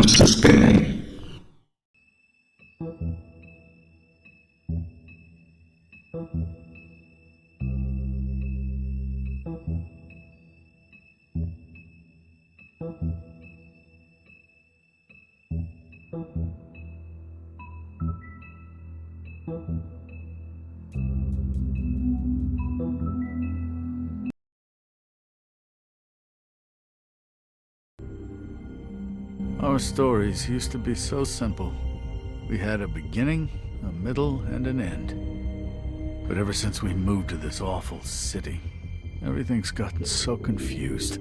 wheels are spinning. Our stories used to be so simple. We had a beginning, a middle, and an end. But ever since we moved to this awful city, everything's gotten so confused.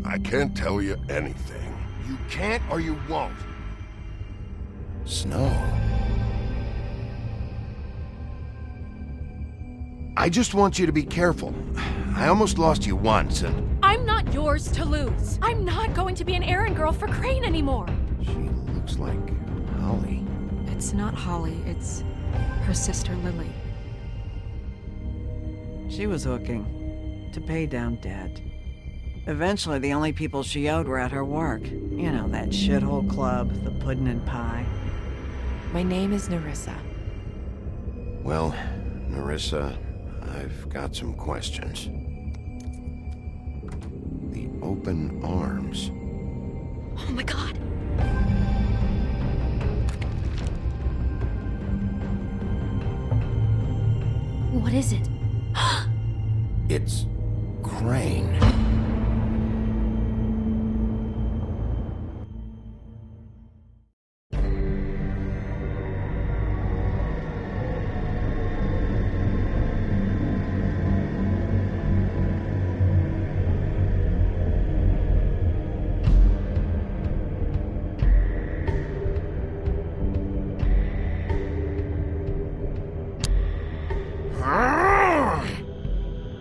I can't tell you anything. You can't or you won't. Snow. I just want you to be careful. I almost lost you once, and... I'm not yours to lose. I'm not going to be an errand girl for Crane anymore. She looks like Holly. It's not Holly, it's her sister Lily. She was hooking to pay down debt. Eventually, the only people she owed were at her work. You know, that shithole club, the Puddin' and Pie. My name is Nerissa. Well, Nerissa, I've got some questions. The open arms. Oh my god. What is it? It's Crane.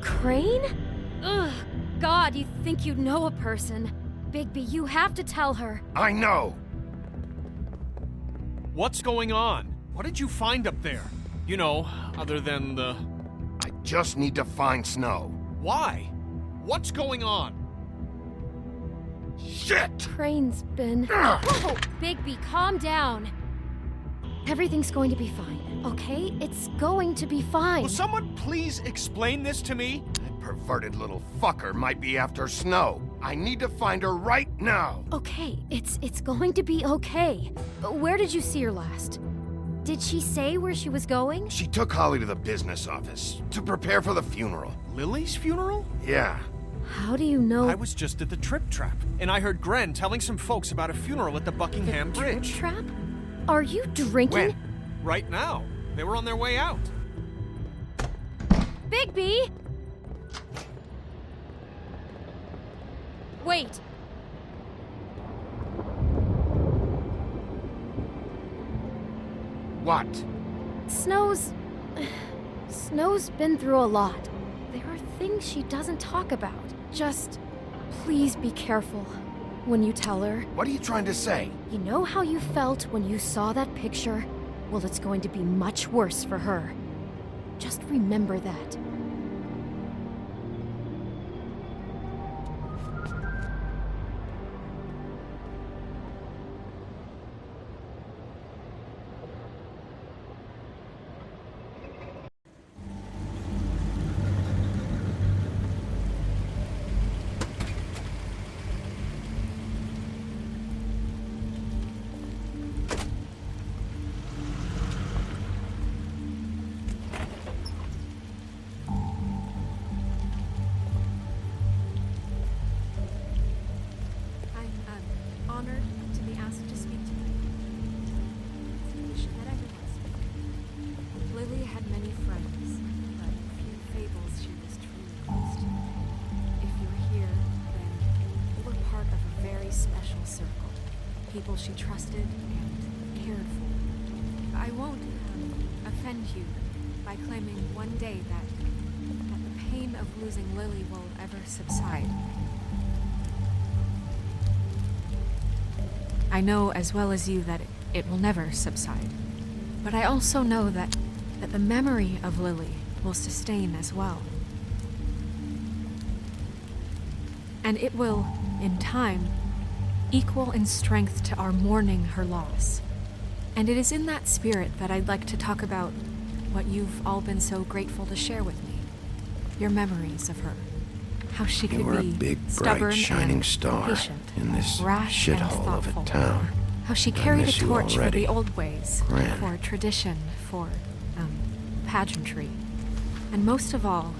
Crane? Ugh, God, you think you know a person. Bigby, you have to tell her. I know! What's going on? What did you find up there? You know, other than the... I just need to find Snow. Why? What's going on? Shit! Crane's been... Whoa! Bigby, calm down. Everything's going to be fine, okay? It's going to be fine. Will someone please explain this to me? That perverted little fucker might be after Snow. I need to find her right now. Okay, it's going to be okay. Where did you see her last? Did she say where she was going? She took Holly to the business office to prepare for the funeral. Lily's funeral? Yeah. How do you know? I was just at the Trip Trap, and I heard Gren telling some folks about a funeral at the Buckingham the Bridge. Trip trap? Are you drinking? When? Right now. They were on their way out. Bigby! Wait. What? Snow's been through a lot. There are things she doesn't talk about. Just please be careful when you tell her. What are you trying to say? You know how you felt when you saw that picture? Well, it's going to be much worse for her. Just remember that. Honored to be asked to speak to you. Wish that everyone spoke. Lily had many friends, but few fables she was truly close to. If you were here, then you were part of a very special circle. People she trusted and cared for. I won't offend you by claiming one day that the pain of losing Lily will ever subside. I know as well as you that it will never subside. But I also know that the memory of Lily will sustain as well. And it will, in time, equal in strength to our mourning her loss. And it is in that spirit that I'd like to talk about what you've all been so grateful to share with me. Your memories of her. How she could You were a be big, stubborn bright, shining and star patient, in this rash and shithole of a thoughtful. town. How she I carried a miss you torch for already. the old ways, Gran. for tradition, for, pageantry. And most of all,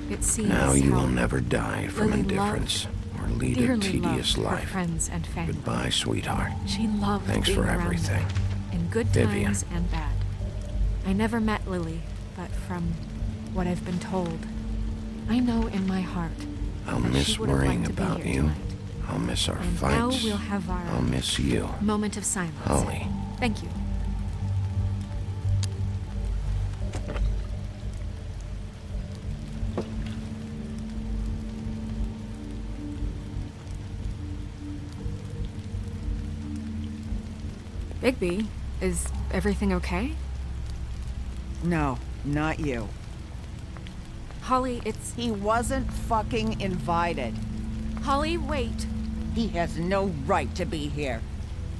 it seems Now you how will never die from Lily indifference or lead a dearly tedious loved her life. friends and family. Goodbye, sweetheart. She loved Thanks being for around everything. them, in good Vivian. times and bad. I never met Lily, but from what I've been told, I know in my heart I'll that miss she would have worrying liked to be about here you. tonight. I'll miss our And now fights. we'll have our I'll miss you. moment of silence. Holly. Thank you. Bigby, is everything okay? No, not you. Holly, it's... He wasn't fucking invited. Holly, wait. He has no right to be here.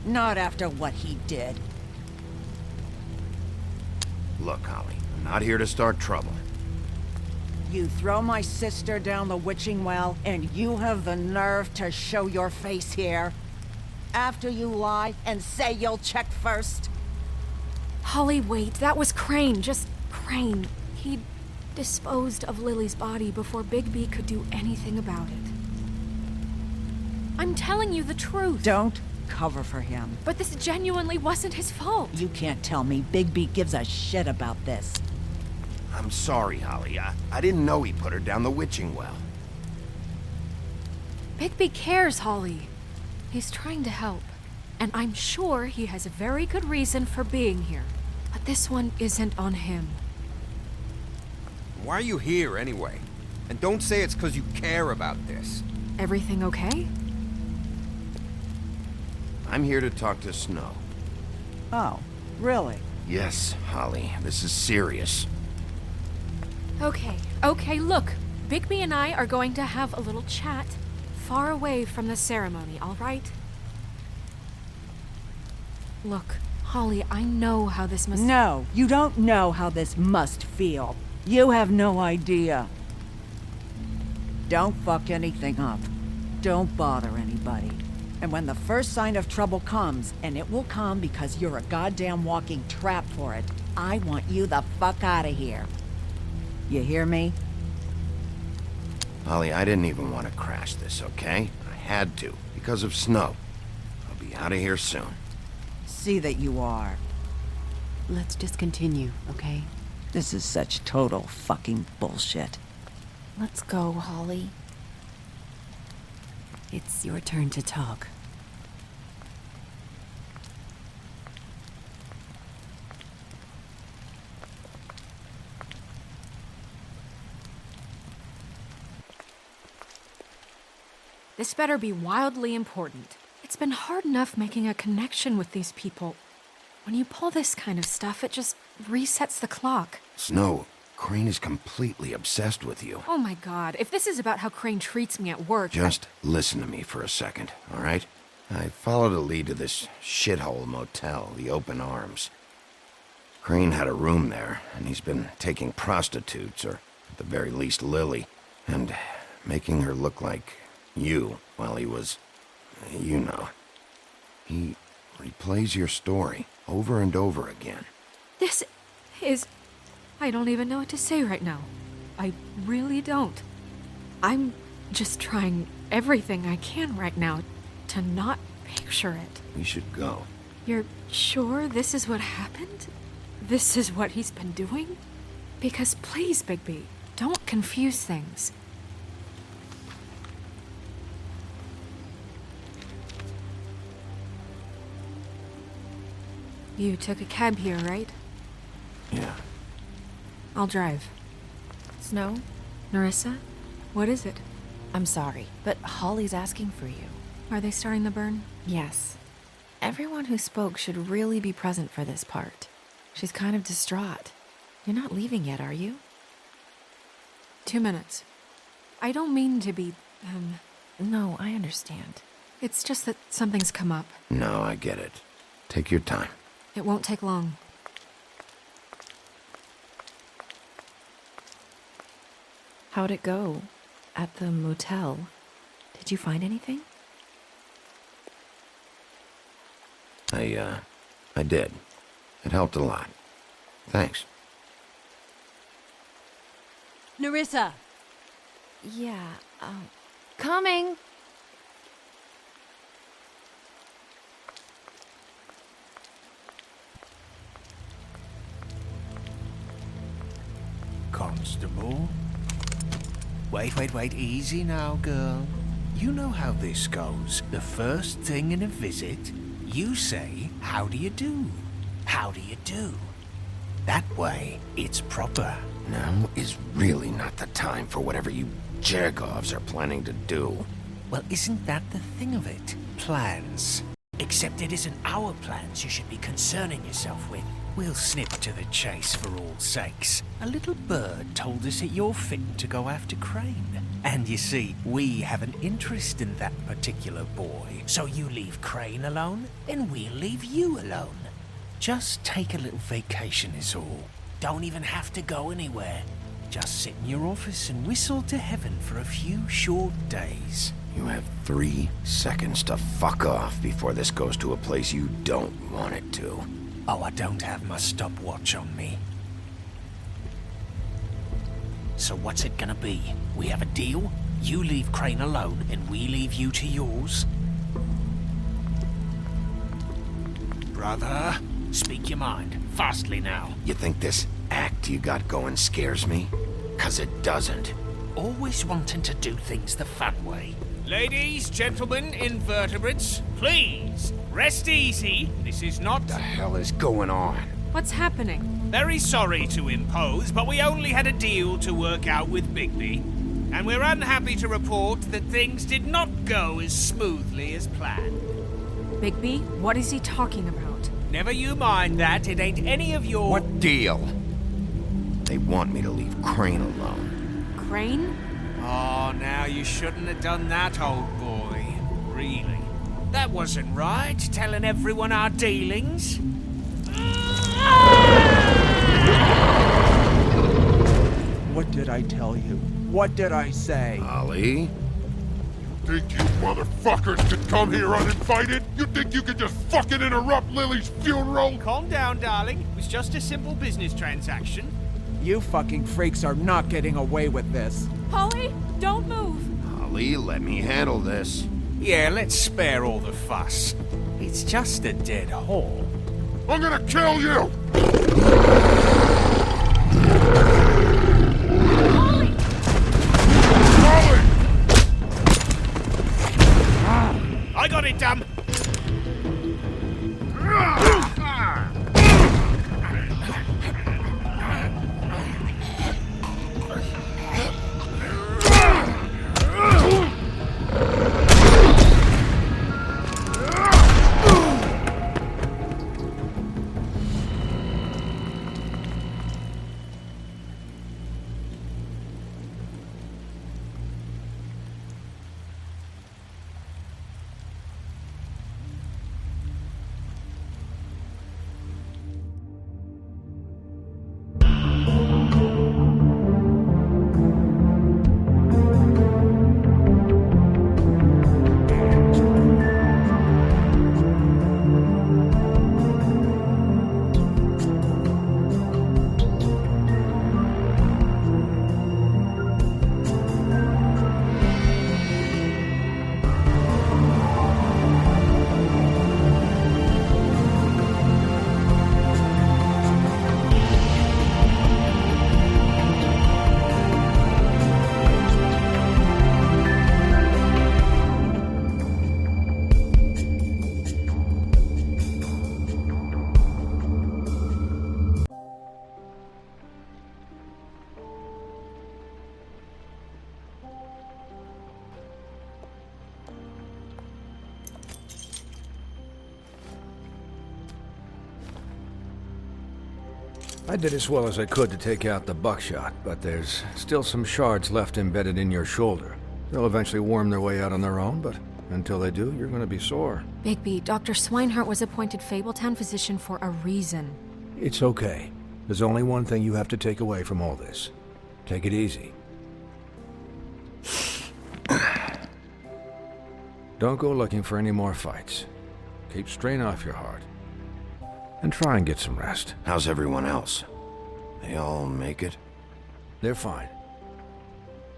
Not after what he did. Look, Holly, I'm not here to start trouble. You throw my sister down the witching well, and you have the nerve to show your face here? After you lie and say you'll check first? Holly, wait. That was Crane. Just Crane. He disposed of Lily's body before Bigby could do anything about it. I'm telling you the truth. Don't cover for him. But this genuinely wasn't his fault. You can't tell me Bigby gives a shit about this. I'm sorry, Holly. I didn't know he put her down the witching well. Bigby cares, Holly. He's trying to help. And I'm sure he has a very good reason for being here. But this one isn't on him. Why are you here, anyway? And don't say it's because you care about this. Everything okay? I'm here to talk to Snow. Oh, really? Yes, Holly, this is serious. Okay, look. Bigby and I are going to have a little chat far away from the ceremony, all right? Look, Holly, I know how this must... No, you don't know how this must feel. You have no idea. Don't fuck anything up. Don't bother anybody. And when the first sign of trouble comes, and it will come because you're a goddamn walking trap for it, I want you the fuck out of here. You hear me? Holly, I didn't even want to crash this, okay? I had to, because of Snow. I'll be out of here soon. See that you are. Let's just continue, okay? This is such total fucking bullshit. Let's go, Holly. It's your turn to talk. This better be wildly important. It's been hard enough making a connection with these people. When you pull this kind of stuff, it just resets the clock. Snow, Crane is completely obsessed with you. Oh my god, if this is about how Crane treats me at work... Just listen to me for a second, all right? I followed a lead to this shithole motel, the Open Arms. Crane had a room there, and he's been taking prostitutes, or at the very least Lily, and making her look like you while he was, you know. He replays your story over and over again. This is... I don't even know what to say right now. I really don't. I'm just trying everything I can right now to not picture it. We should go. You're sure this is what happened? This is what he's been doing? Because please, Bigby, don't confuse things. You took a cab here, right? Yeah. I'll drive. Snow, Narissa? What is it? I'm sorry, but Holly's asking for you. Are they starting the burn? Yes. Everyone who spoke should really be present for this part. She's kind of distraught. You're not leaving yet, are you? 2 minutes. I don't mean to be, No, I understand. It's just that something's come up. No, I get it. Take your time. It won't take long. How'd it go? At the motel? Did you find anything? I did. It helped a lot. Thanks. Nerissa! Yeah, coming! Constable? Wait, easy now, girl. You know how this goes. The first thing in a visit, you say, how do you do? How do you do? That way, it's proper. Now is really not the time for whatever you Jergovs are planning to do. Well, isn't that the thing of it? Plans. Except it isn't our plans you should be concerning yourself with. We'll snip to the chase for all sakes. A little bird told us that you're fit to go after Crane. And you see, we have an interest in that particular boy. So you leave Crane alone, and we'll leave you alone. Just take a little vacation is all. Don't even have to go anywhere. Just sit in your office and whistle to heaven for a few short days. You have 3 seconds to fuck off before this goes to a place you don't want it to. Oh, I don't have my stopwatch on me. So what's it gonna be? We have a deal? You leave Crane alone, and we leave you to yours? Brother, speak your mind. Fastly now. You think this act you got going scares me? 'Cause it doesn't. Always wanting to do things the fun way. Ladies, gentlemen, invertebrates, please, rest easy. This is not... What the hell is going on? What's happening? Very sorry to impose, but we only had a deal to work out with Bigby. And we're unhappy to report that things did not go as smoothly as planned. Bigby, what is he talking about? Never you mind that, it ain't any of your... What deal? They want me to leave Crane alone. Crane? Oh, now you shouldn't have done that, old boy. Really. That wasn't right, telling everyone our dealings. What did I tell you? What did I say? Ollie? Think you motherfuckers could come here uninvited? You think you could just fucking interrupt Lily's funeral? Calm down, darling. It was just a simple business transaction. You fucking freaks are not getting away with this. Polly, don't move! Ollie, let me handle this. Yeah, let's spare all the fuss. It's just a dead hole. I'm gonna kill you! Polly! Ollie! I got it, damn! I did as well as I could to take out the buckshot, but there's still some shards left embedded in your shoulder. They'll eventually worm their way out on their own, but Until they do, you're gonna be sore. Bigby, Dr. Swinehart was appointed Fabletown physician for a reason. It's okay. There's only one thing you have to take away from all this. Take it easy. Don't go looking for any more fights. Keep strain off your heart. And try and get some rest. How's everyone else? They all make it? They're fine.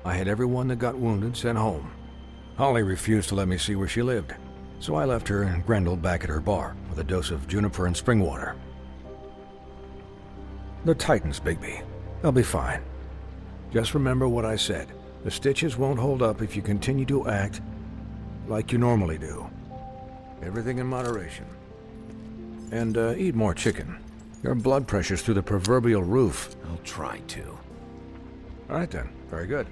I had everyone that got wounded sent home. Holly refused to let me see where she lived, so I left her and Grendel back at her bar with a dose of juniper and spring water. The Titans, Bigby. They'll be fine. Just remember what I said. The stitches won't hold up if you continue to act like you normally do. Everything in moderation. And eat more chicken. Your blood pressure's through the proverbial roof. I'll try to. All right then. Very good.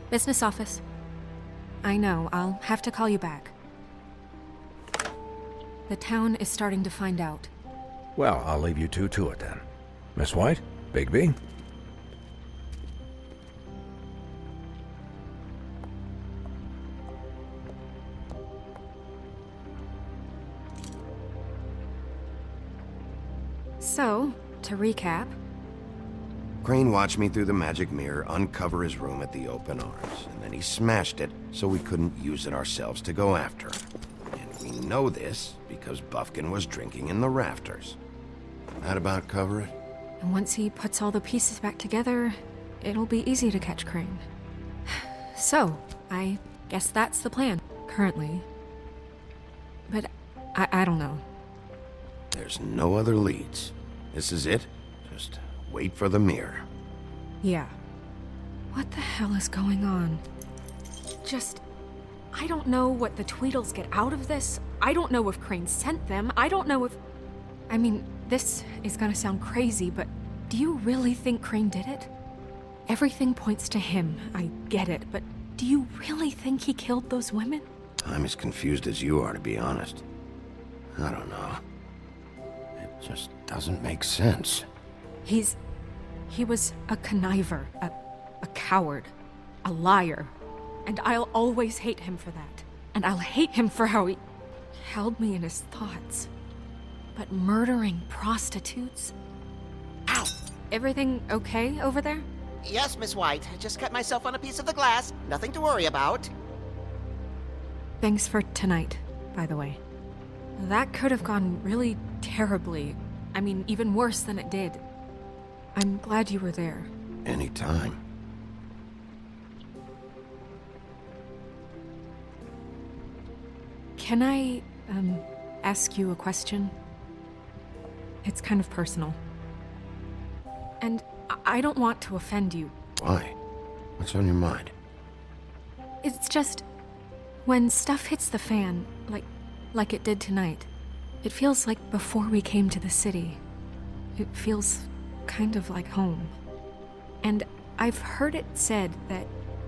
Business office. I know, I'll have to call you back. The town is starting to find out. Well, I'll leave you two to it then. Miss White, Bigby. So, to recap, Crane watched me through the magic mirror uncover his room at the open arms, and then he smashed it so we couldn't use it ourselves to go after him. And we know this because Buffkin was drinking in the rafters. That about cover it? and once he puts all the pieces back together, it'll be easy to catch Crane. So, I guess that's the plan, currently. But I don't know. There's no other leads. This is it. Just wait for the mirror. Yeah. What the hell is going on? I don't know what the Tweedles get out of this. I don't know if Crane sent them. I don't know if... I mean, this is gonna sound crazy, but do you really think Crane did it? Everything points to him, I get it, but do you really think he killed those women? I'm as confused as you are, to be honest. I don't know. It just doesn't make sense. He was a conniver, a coward, a liar. And I'll always hate him for that. And I'll hate him for how he held me in his thoughts. But murdering prostitutes? Ow! Everything okay over there? Yes, Miss White. Just cut myself on a piece of the glass. Nothing to worry about. Thanks for tonight, by the way. That could have gone really terribly. I mean, even worse than it did. I'm glad you were there. Anytime. Can I, ask you a question? It's kind of personal. And I don't want to offend you. Why? What's on your mind? It's just... when stuff hits the fan, like it did tonight, it feels like before we came to the city. It feels kind of like home. And I've heard it said that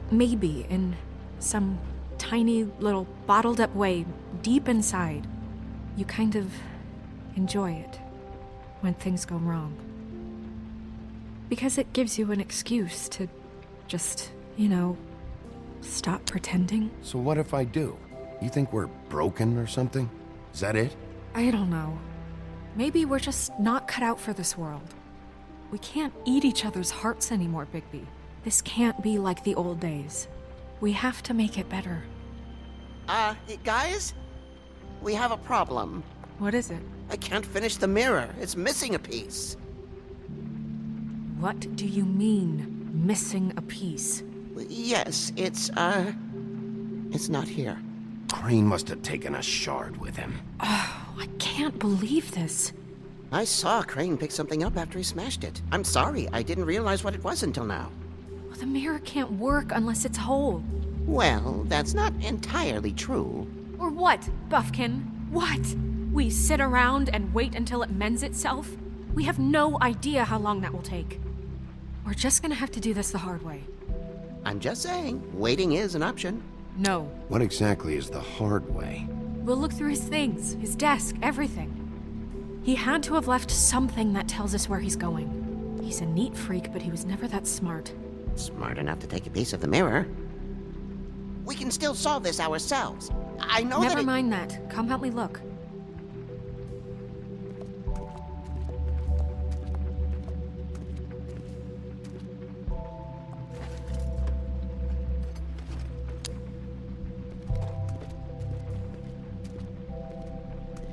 maybe in some tiny little bottled up way deep inside, you kind of enjoy it when things go wrong. Because it gives you an excuse to just, stop pretending. So what if I do? You think we're broken or something? Is that it? I don't know. Maybe we're just not cut out for this world. We can't eat each other's hearts anymore, Bigby. This can't be like the old days. We have to make it better. Guys? We have a problem. What is it? I can't finish the mirror. It's missing a piece. What do you mean, missing a piece? Yes, it's not here. Crane must have taken a shard with him. Oh, I can't believe this. I saw Crane pick something up after he smashed it. I'm sorry, I didn't realize what it was until now. Well, the mirror can't work unless it's whole. Well, that's not entirely true. Or what, Buffkin? What? We sit around and wait until it mends itself? We have no idea how long that will take. We're just gonna have to do this the hard way. I'm just saying, waiting is an option. No. What exactly is the hard way? We'll look through his things, his desk, everything. He had to have left something that tells us where he's going. He's a neat freak, but he was never that smart. Smart enough to take a piece of the mirror. We can still solve this ourselves. I know that Never it- mind that. Come help me look.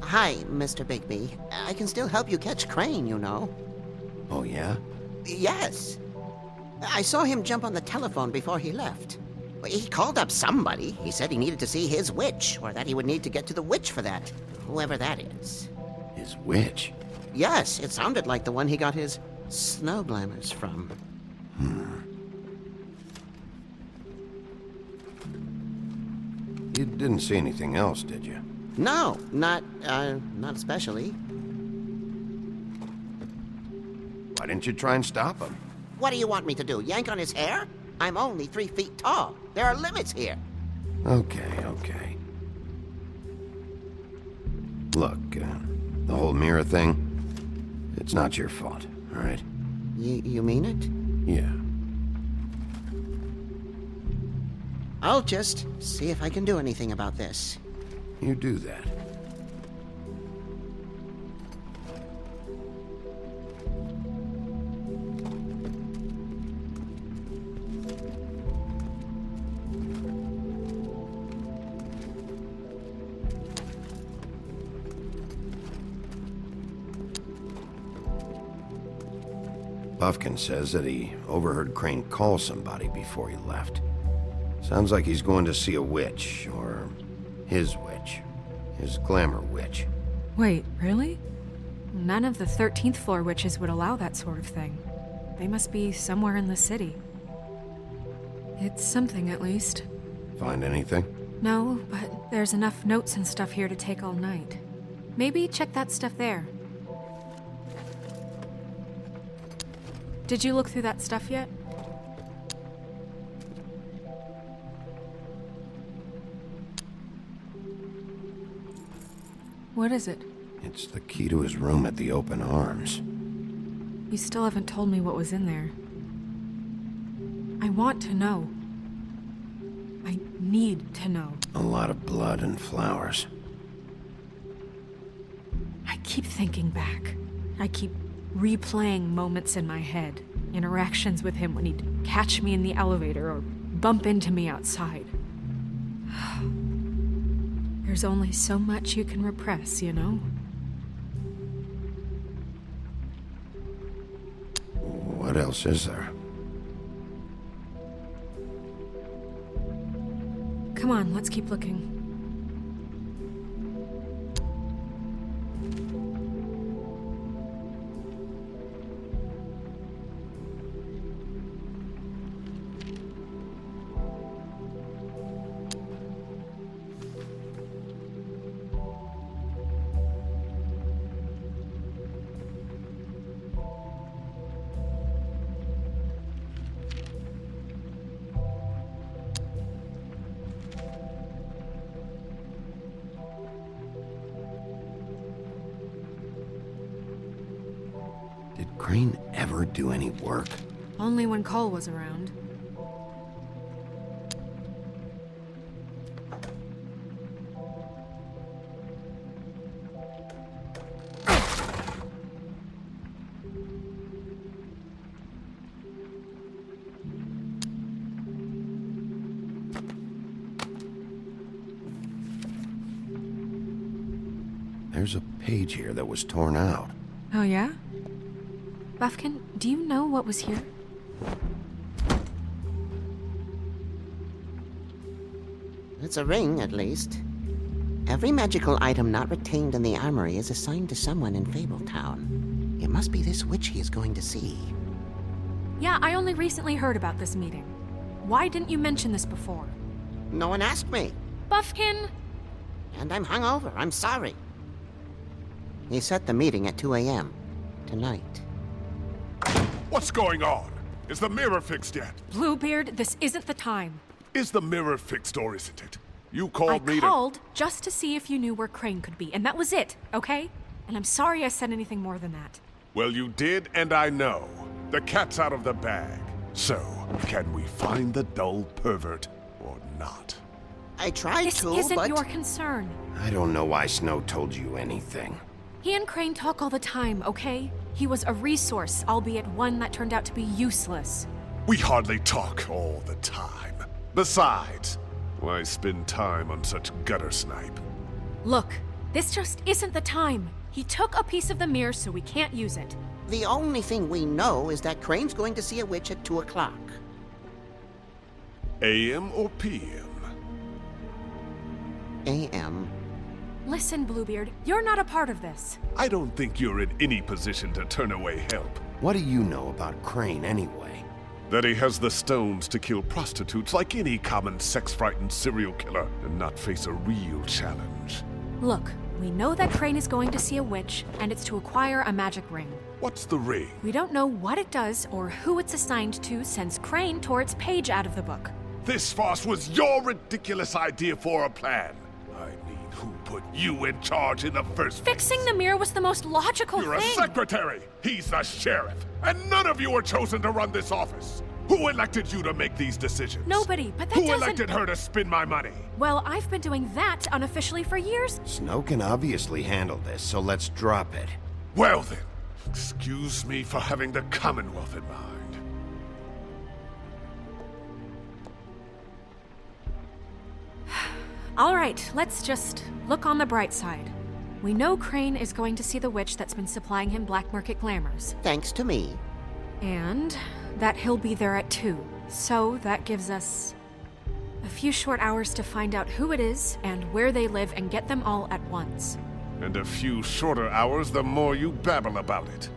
Hi, Mr. Bigby. I can still help you catch Crane, you know. Oh, yeah? Yes. I saw him jump on the telephone before he left. He called up somebody. He said he needed to see his witch, or that he would need to get to the witch for that. Whoever that is. His witch? Yes, it sounded like the one he got his snow glamours from. You didn't see anything else, did you? No, not especially. Why didn't you try and stop him? What do you want me to do, yank on his hair? I'm only 3 feet tall. There are limits here. Okay, okay. Look, the whole mirror thing, it's not your fault, all right? You mean it? Yeah. I'll just see if I can do anything about this. You do that. Buffkin says that he overheard Crane call somebody before he left. Sounds like he's going to see a witch, or his witch. His glamour witch. Wait, really? None of the 13th floor witches would allow that sort of thing. They must be somewhere in the city. It's something, at least. Find anything? No, but there's enough notes and stuff here to take all night. Maybe check that stuff there. Did you look through that stuff yet? What is it? It's the key to his room at the Open Arms. You still haven't told me what was in there. I want to know. I need to know. A lot of blood and flowers. I keep thinking back. I keep replaying moments in my head. Interactions with him when he'd catch me in the elevator or bump into me outside. There's only so much you can repress, you know? What else is there? Come on, let's keep looking. Did Crane ever do any work? Only when Cole was around. There's a page here that was torn out. Oh, yeah? Buffkin, do you know what was here? It's a ring, at least. Every magical item not retained in the armory is assigned to someone in Fabletown. It must be this witch he is going to see. Yeah, I only recently heard about this meeting. Why didn't you mention this before? No one asked me. Buffkin! And I'm hungover. I'm sorry. He set the meeting at 2 a.m. tonight. What's going on? Is the mirror fixed yet? Bluebeard, this isn't the time. Is the mirror fixed or isn't it? You called me I called just to see if you knew where Crane could be, and that was it, okay? And I'm sorry I said anything more than that. Well, you did, and I know. The cat's out of the bag. So, can we find the dull pervert? or not? I tried This to, isn't but... your concern. I don't know why Snow told you anything. He and Crane talk all the time, okay? He was a resource, albeit one that turned out to be useless. We hardly talk all the time. Besides, why spend time on such gutter snipe? Look, this just isn't the time. He took a piece of the mirror, so we can't use it. The only thing we know is that Crane's going to see a witch at 2 o'clock. AM or PM? AM. Listen, Bluebeard, you're not a part of this. I don't think you're in any position to turn away help. What do you know about Crane anyway? That he has the stones to kill prostitutes like any common sex-frightened serial killer and not face a real challenge. Look, we know that Crane is going to see a witch, and it's to acquire a magic ring. What's the ring? We don't know what it does or who it's assigned to since Crane tore its page out of the book. This farce was your ridiculous idea for a plan. I mean, who put you in charge in the first place? Fixing the mirror was the most logical You're thing. a secretary! He's the sheriff! And none of you were chosen to run this office! Who elected you to make these decisions? Nobody, but that Who doesn't... elected her to spend my money? Well, I've been doing that unofficially for years. Snow can obviously handle this, so let's drop it. Well then, excuse me for having the Commonwealth in mind. All right, let's just look on the bright side. We know Crane is going to see the witch that's been supplying him black market glamours. Thanks to me. And that he'll be there at 2. So that gives us a few short hours to find out who it is and where they live and get them all at once. And a few shorter hours the more you babble about it.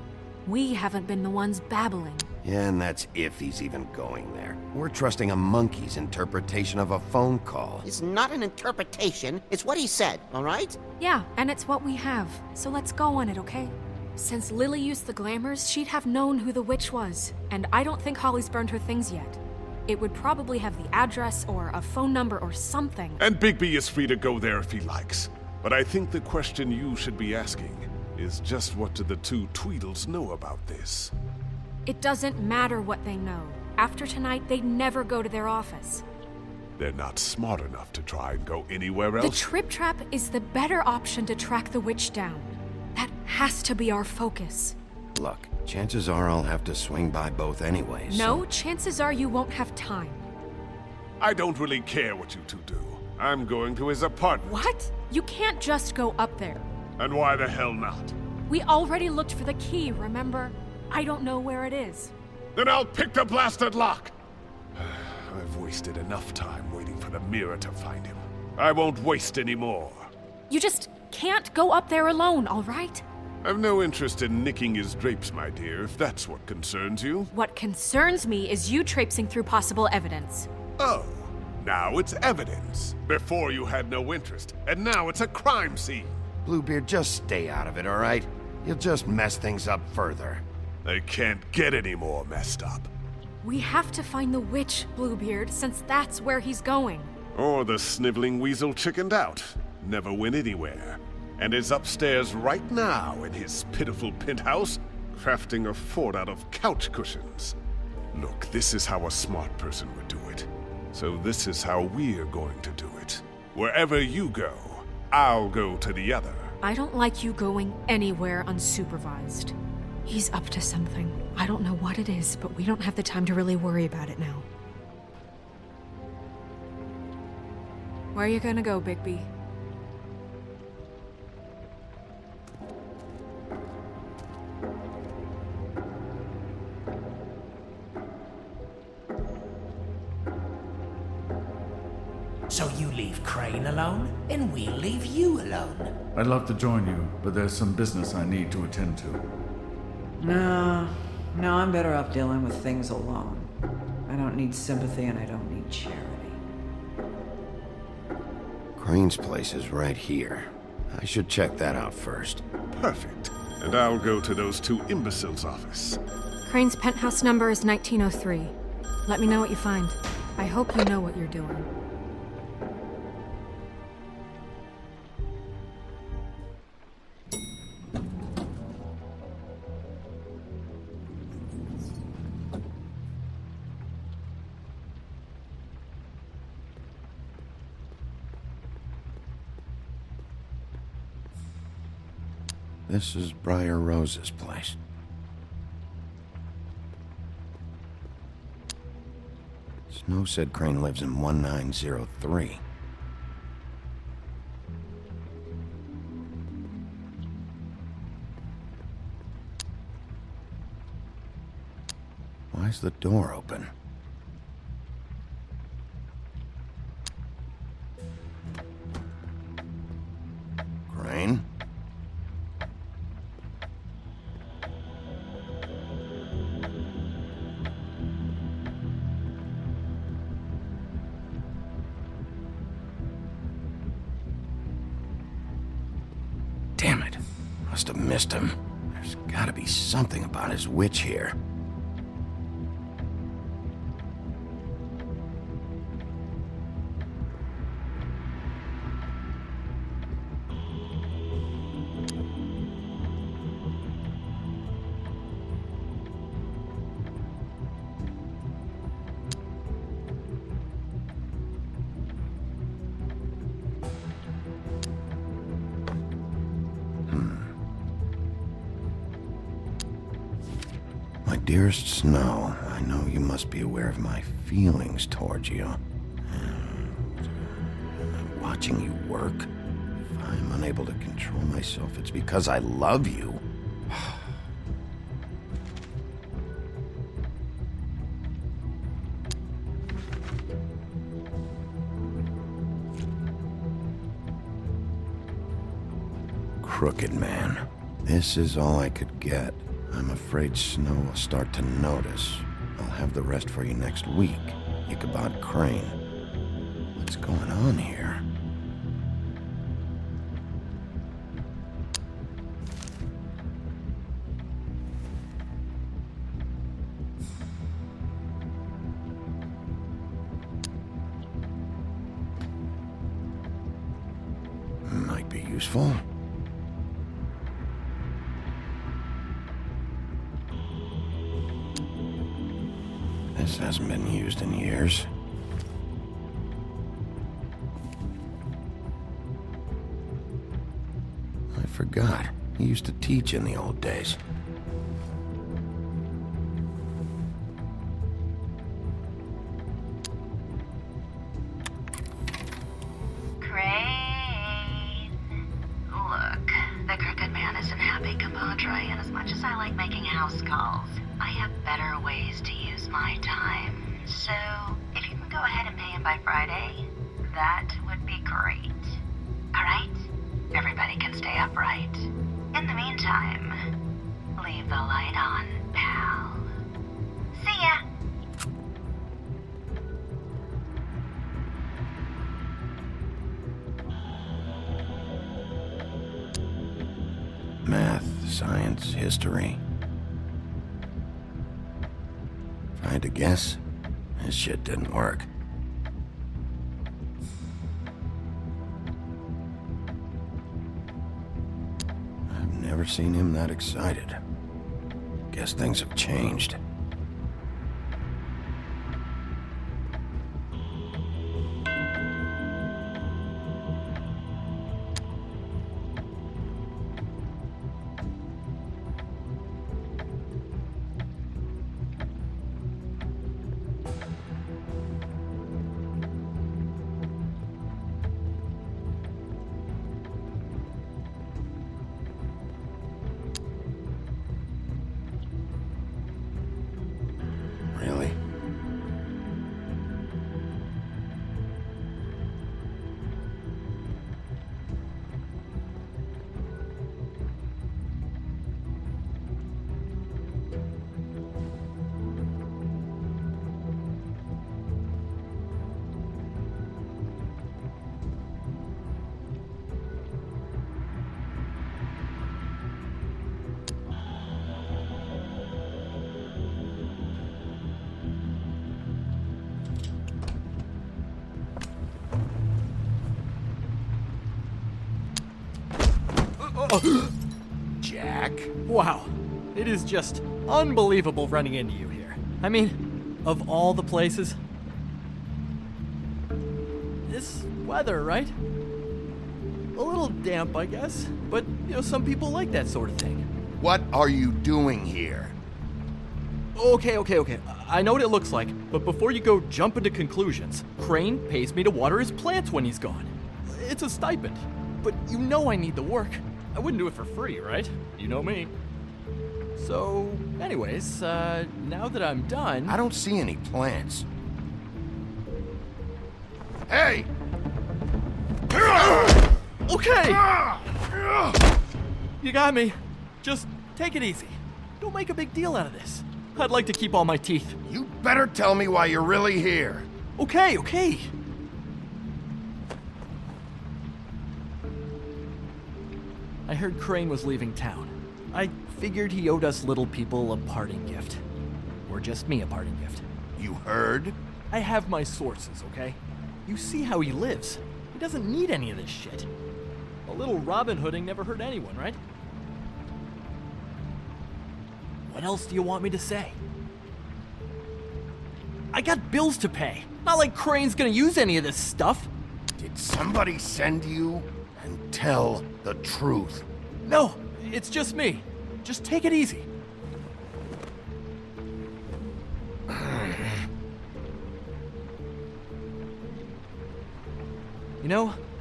We haven't been the ones babbling. Yeah, and that's if he's even going there. We're trusting a monkey's interpretation of a phone call. It's not an interpretation, it's what he said, all right? Yeah, and it's what we have. So let's go on it, okay? Since Lily used the glamours, she'd have known who the witch was. And I don't think Holly's burned her things yet. It would probably have the address or a phone number or something. And Bigby is free to go there if he likes. But I think the question you should be asking is just what do the two Tweedles know about this? It doesn't matter what they know. After tonight, they'd never go to their office. They're not smart enough to try and go anywhere The else? Trip Trap is the better option to track the witch down. That has to be our focus. Look, chances are I'll have to swing by both anyways. No, chances are you won't have time. I don't really care what you two do. I'm going to his apartment. What? You can't just go up there. And why the hell not? We already looked for the key, remember? I don't know where it is. Then I'll pick the blasted lock! I've wasted enough time waiting for the mirror to find him. I won't waste any more. You just can't go up there alone, all right? I've no interest in nicking his drapes, my dear, if that's what concerns you. What concerns me is you traipsing through possible evidence. Oh, now it's evidence. Before you had no interest, and now it's a crime scene. Bluebeard, just stay out of it, all right? You'll just mess things up further. They can't get any more messed up. We have to find the witch, Bluebeard, since that's where he's going. Or the sniveling weasel chickened out, never went anywhere, and is upstairs right now in his pitiful penthouse, crafting a fort out of couch cushions. Look, this is how a smart person would do it. So this is how we're going to do it. Wherever you go, I'll go to the other. I don't like you going anywhere unsupervised. He's up to something. I don't know what it is, but we don't have the time to really worry about it now. Where are you gonna go, Bigby? So you leave Crane alone, and we'll leave you alone. I'd love to join you, but there's some business I need to attend to. No, I'm better off dealing with things alone. I don't need sympathy and I don't need charity. Crane's place is right here. I should check that out first. Perfect. And I'll go to those two imbeciles' office. Crane's penthouse number is 1903. Let me know what you find. I hope you know what you're doing. This is Briar Rose's place. Snow said Crane lives in 1903. Why's the door open? Crane? Damn it. Must have missed him. There's gotta be something about his witch here. My dearest Snow, I know you must be aware of my feelings towards you. Watching you work, if I'm unable to control myself, it's because I love you. Crooked man. This is all I could get. I'm afraid Snow will start to notice. I'll have the rest for you next week. Ichabod Crane. What's going on here? Might be useful. This hasn't been used in years. I forgot. He used to teach in the old days. Crane. Look, the Crooked Man isn't happy, compadre, and as much as I like making house calls, I have better ways to use my time. So, if you can go ahead and pay him by Friday, that would be great. Alright? Everybody can stay upright. In the meantime, leave the light on, pal. See ya! Math, science, history. If I had to guess, this shit didn't work. I've never seen him that excited. Guess things have changed. Really? Jack? Wow. It is just unbelievable running into you here. I mean, of all the places. This weather, right? A little damp, I guess. But, some people like that sort of thing. What are you doing here? Okay. I know what it looks like, but before you go jumping to conclusions, Crane pays me to water his plants when he's gone. It's a stipend. But I need the work. I wouldn't do it for free, right? You know me. So, anyways, now that I'm done... I don't see any plants. Hey! Okay! You got me. Just take it easy. Don't make a big deal out of this. I'd like to keep all my teeth. You better tell me why you're really here. Okay. I heard Crane was leaving town. I figured he owed us little people a parting gift. Or just me a parting gift. You heard? I have my sources, okay? You see how he lives. He doesn't need any of this shit. A little Robin Hooding never hurt anyone, right? What else do you want me to say? I got bills to pay. Not like Crane's gonna use any of this stuff. Did somebody send you? And tell the truth. No, it's just me. Just take it easy.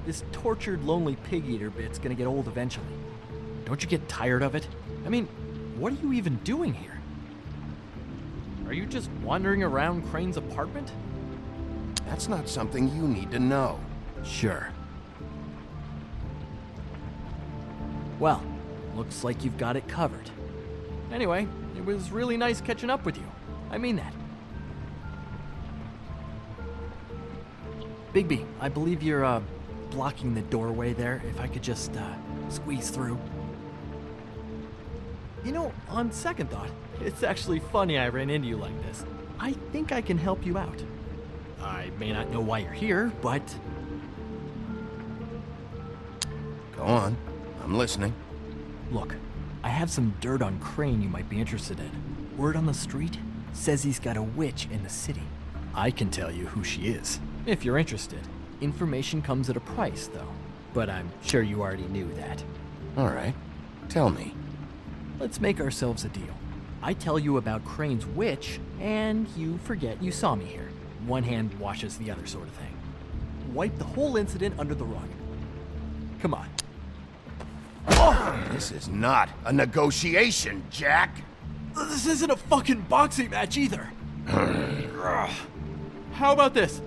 This tortured, lonely pig-eater bit's gonna get old eventually. Don't you get tired of it? I mean, what are you even doing here? Are you just wandering around Crane's apartment? That's not something you need to know. Sure. Well, looks like you've got it covered. Anyway, it was really nice catching up with you. I mean that. Bigby, I believe you're, blocking the doorway there. If I could just, squeeze through. On second thought, it's actually funny I ran into you like this. I think I can help you out. I may not know why you're here, but... Go on. I'm listening. Look, I have some dirt on Crane you might be interested in. Word on the street says he's got a witch in the city. I can tell you who she is, if you're interested. Information comes at a price, though. But I'm sure you already knew that. All right. Tell me. Let's make ourselves a deal. I tell you about Crane's witch, and you forget you saw me here. One hand washes the other sort of thing. Wipe the whole incident under the rug. Come on. This is not a negotiation, Jack. This isn't a fucking boxing match either. How about this?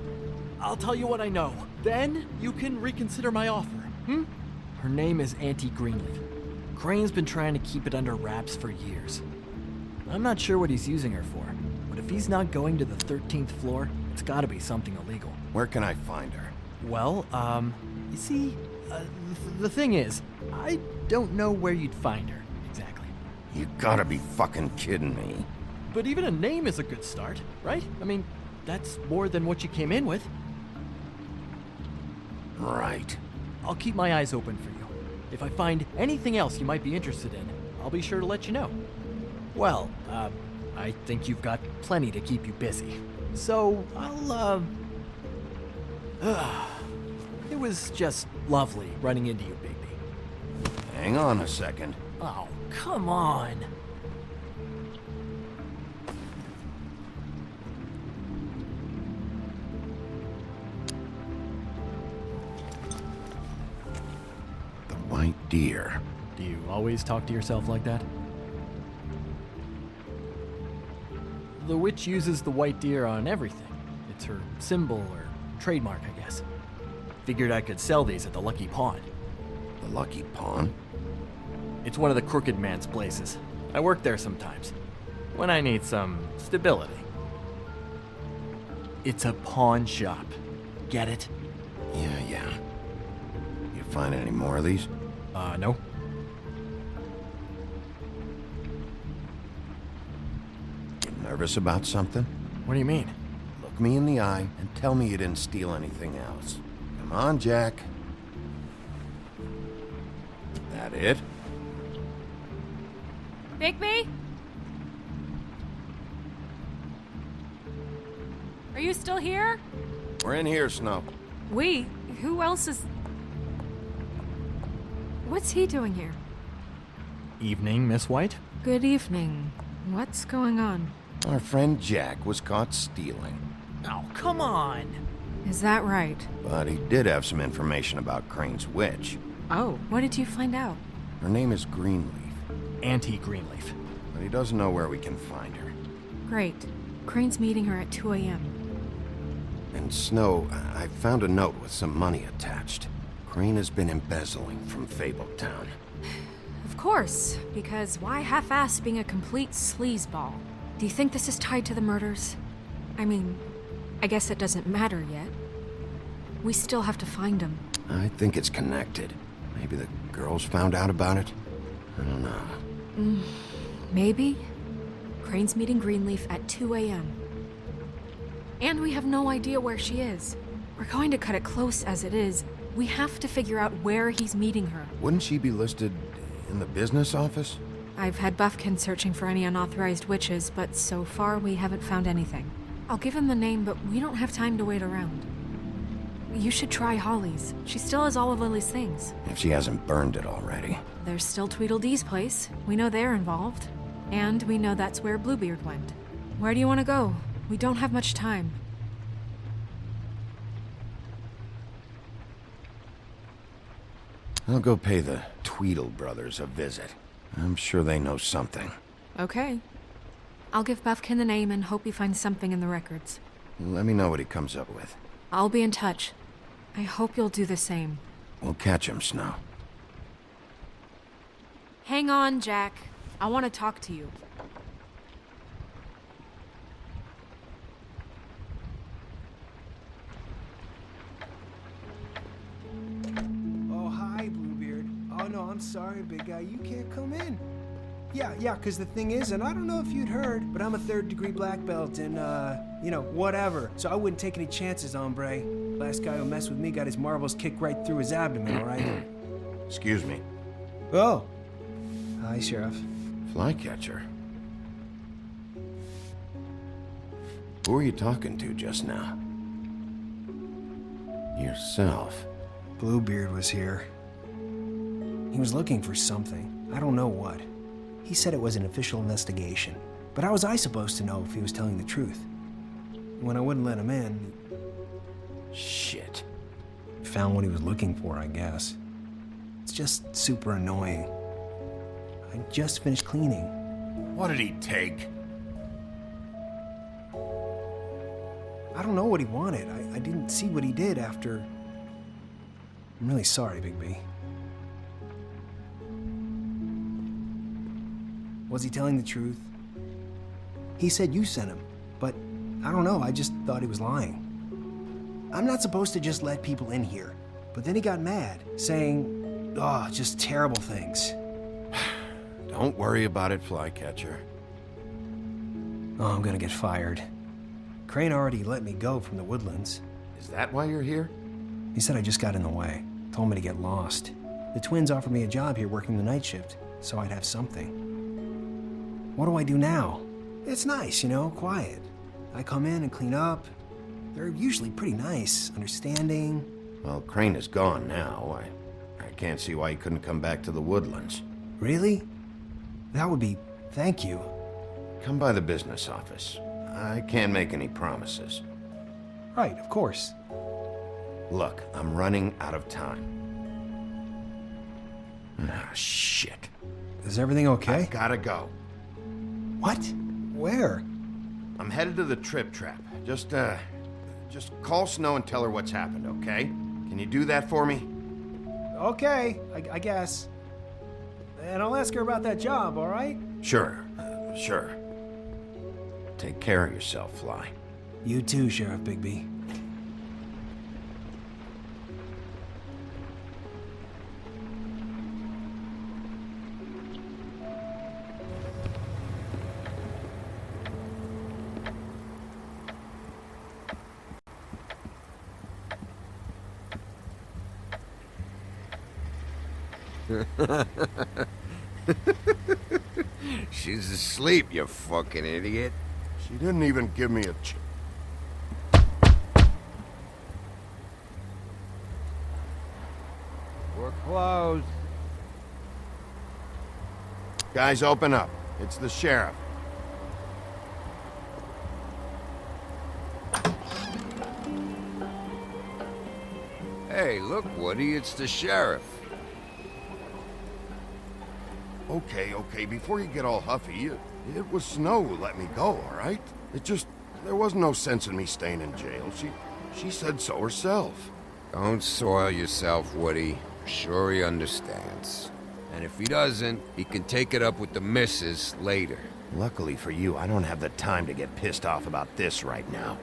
I'll tell you what I know. Then you can reconsider my offer. Her name is Auntie Greenleaf. Crane's been trying to keep it under wraps for years. I'm not sure what he's using her for, but if he's not going to the 13th floor, it's gotta be something illegal. Where can I find her? Well, you see, the thing is, I don't know where you'd find her, exactly. You gotta be fucking kidding me. But even a name is a good start, right? I mean, that's more than what you came in with. Right. I'll keep my eyes open for you. If I find anything else you might be interested in, I'll be sure to let you know. Well, I think you've got plenty to keep you busy. So, I'll, it was just lovely running into you, Bigby. Hang on a second. Oh, come on. The white deer. Do you always talk to yourself like that? The witch uses the white deer on everything. It's her symbol or trademark, I guess. Figured I could sell these at the Lucky Pawn. The Lucky Pawn? It's one of the crooked man's places. I work there sometimes, when I need some stability. It's a pawn shop. Get it? Yeah. You find any more of these? No. Nervous about something? What do you mean? Look me in the eye and tell me you didn't steal anything else. Come on, Jack. That it? Bigby? Are you still here? We're in here, Snow. We? Who else is... What's he doing here? Evening, Miss White. Good evening. What's going on? Our friend Jack was caught stealing, Oh, come on. Is that right? but he did have some information about Crane's witch. Oh, what did you find out? Her name is Greenleaf, Auntie Greenleaf. but he doesn't know where we can find her. Great. Crane's meeting her at 2 a.m. And Snow, I found a note with some money attached. Crane has been embezzling from Fabletown. Of course, because why half-ass being a complete sleazeball? Do you think this is tied to the murders? I mean, I guess it doesn't matter yet. We still have to find him. I think it's connected. Maybe the girls found out about it? I don't know. Maybe? Crane's meeting Greenleaf at 2 a.m. And we have no idea where she is. We're going to cut it close as it is. We have to figure out where he's meeting her. Wouldn't she be listed in the business office? I've had Buffkin searching for any unauthorized witches, but so far we haven't found anything. I'll give him the name, but we don't have time to wait around. You should try Holly's. She still has all of Lily's things. If she hasn't burned it already. There's still Tweedledee's place. We know they're involved. And we know that's where Bluebeard went. Where do you want to go? We don't have much time. I'll go pay the Tweedle brothers a visit. I'm sure they know something. Okay. I'll give Buffkin the name and hope he finds something in the records. Let me know what he comes up with. I'll be in touch. I hope you'll do the same. We'll catch him, Snow. Hang on, Jack. I want to talk to you. Oh, hi, Bluebeard. Oh, no, I'm sorry, big guy. You can't come in. Yeah, because the thing is, and I don't know if you'd heard, but I'm a third-degree black belt and, whatever. So I wouldn't take any chances, hombre. Last guy who messed with me got his marbles kicked right through his abdomen, all right? Excuse me. Oh. Hi, Sheriff. Flycatcher. Who were you talking to just now? Yourself. Bluebeard was here. He was looking for something. I don't know what. He said it was an official investigation. But how was I supposed to know if he was telling the truth? When I wouldn't let him in, Shit. he found what he was looking for, I guess. It's just super annoying. I just finished cleaning. What did he take? I don't know what he wanted. I didn't see what he did after. I'm really sorry, Big B. Was he telling the truth? He said you sent him, but I don't know, I just thought he was lying. I'm not supposed to just let people in here, but then he got mad, saying, just terrible things. Don't worry about it, Flycatcher. Oh, I'm gonna get fired. Crane already let me go from the Woodlands. Is that why you're here? He said I just got in the way, told me to get lost. The twins offered me a job here working the night shift, so I'd have something. What do I do now? It's nice, quiet. I come in and clean up. They're usually pretty nice, understanding. Well, Crane is gone now. I can't see why he couldn't come back to the Woodlands. Really? That would be... thank you. Come by the business office. I can't make any promises. Right, of course. Look, I'm running out of time. Ah, shit. Is everything okay? I gotta go. What? Where? I'm headed to the Trip Trap. Just call Snow and tell her what's happened, okay? Can you do that for me? Okay, I guess. And I'll ask her about that job, all right? Sure, sure. Take care of yourself, Fly. You too, Sheriff Bigby. She's asleep, you fucking idiot. She didn't even give me a We're closed. Guys, open up. It's the sheriff. Hey, look, Woody, it's the sheriff. Okay, before you get all huffy, it was Snow who let me go, all right? There was no sense in me staying in jail. She said so herself. Don't soil yourself, Woody. I'm sure he understands. And if he doesn't, he can take it up with the missus later. Luckily for you, I don't have the time to get pissed off about this right now.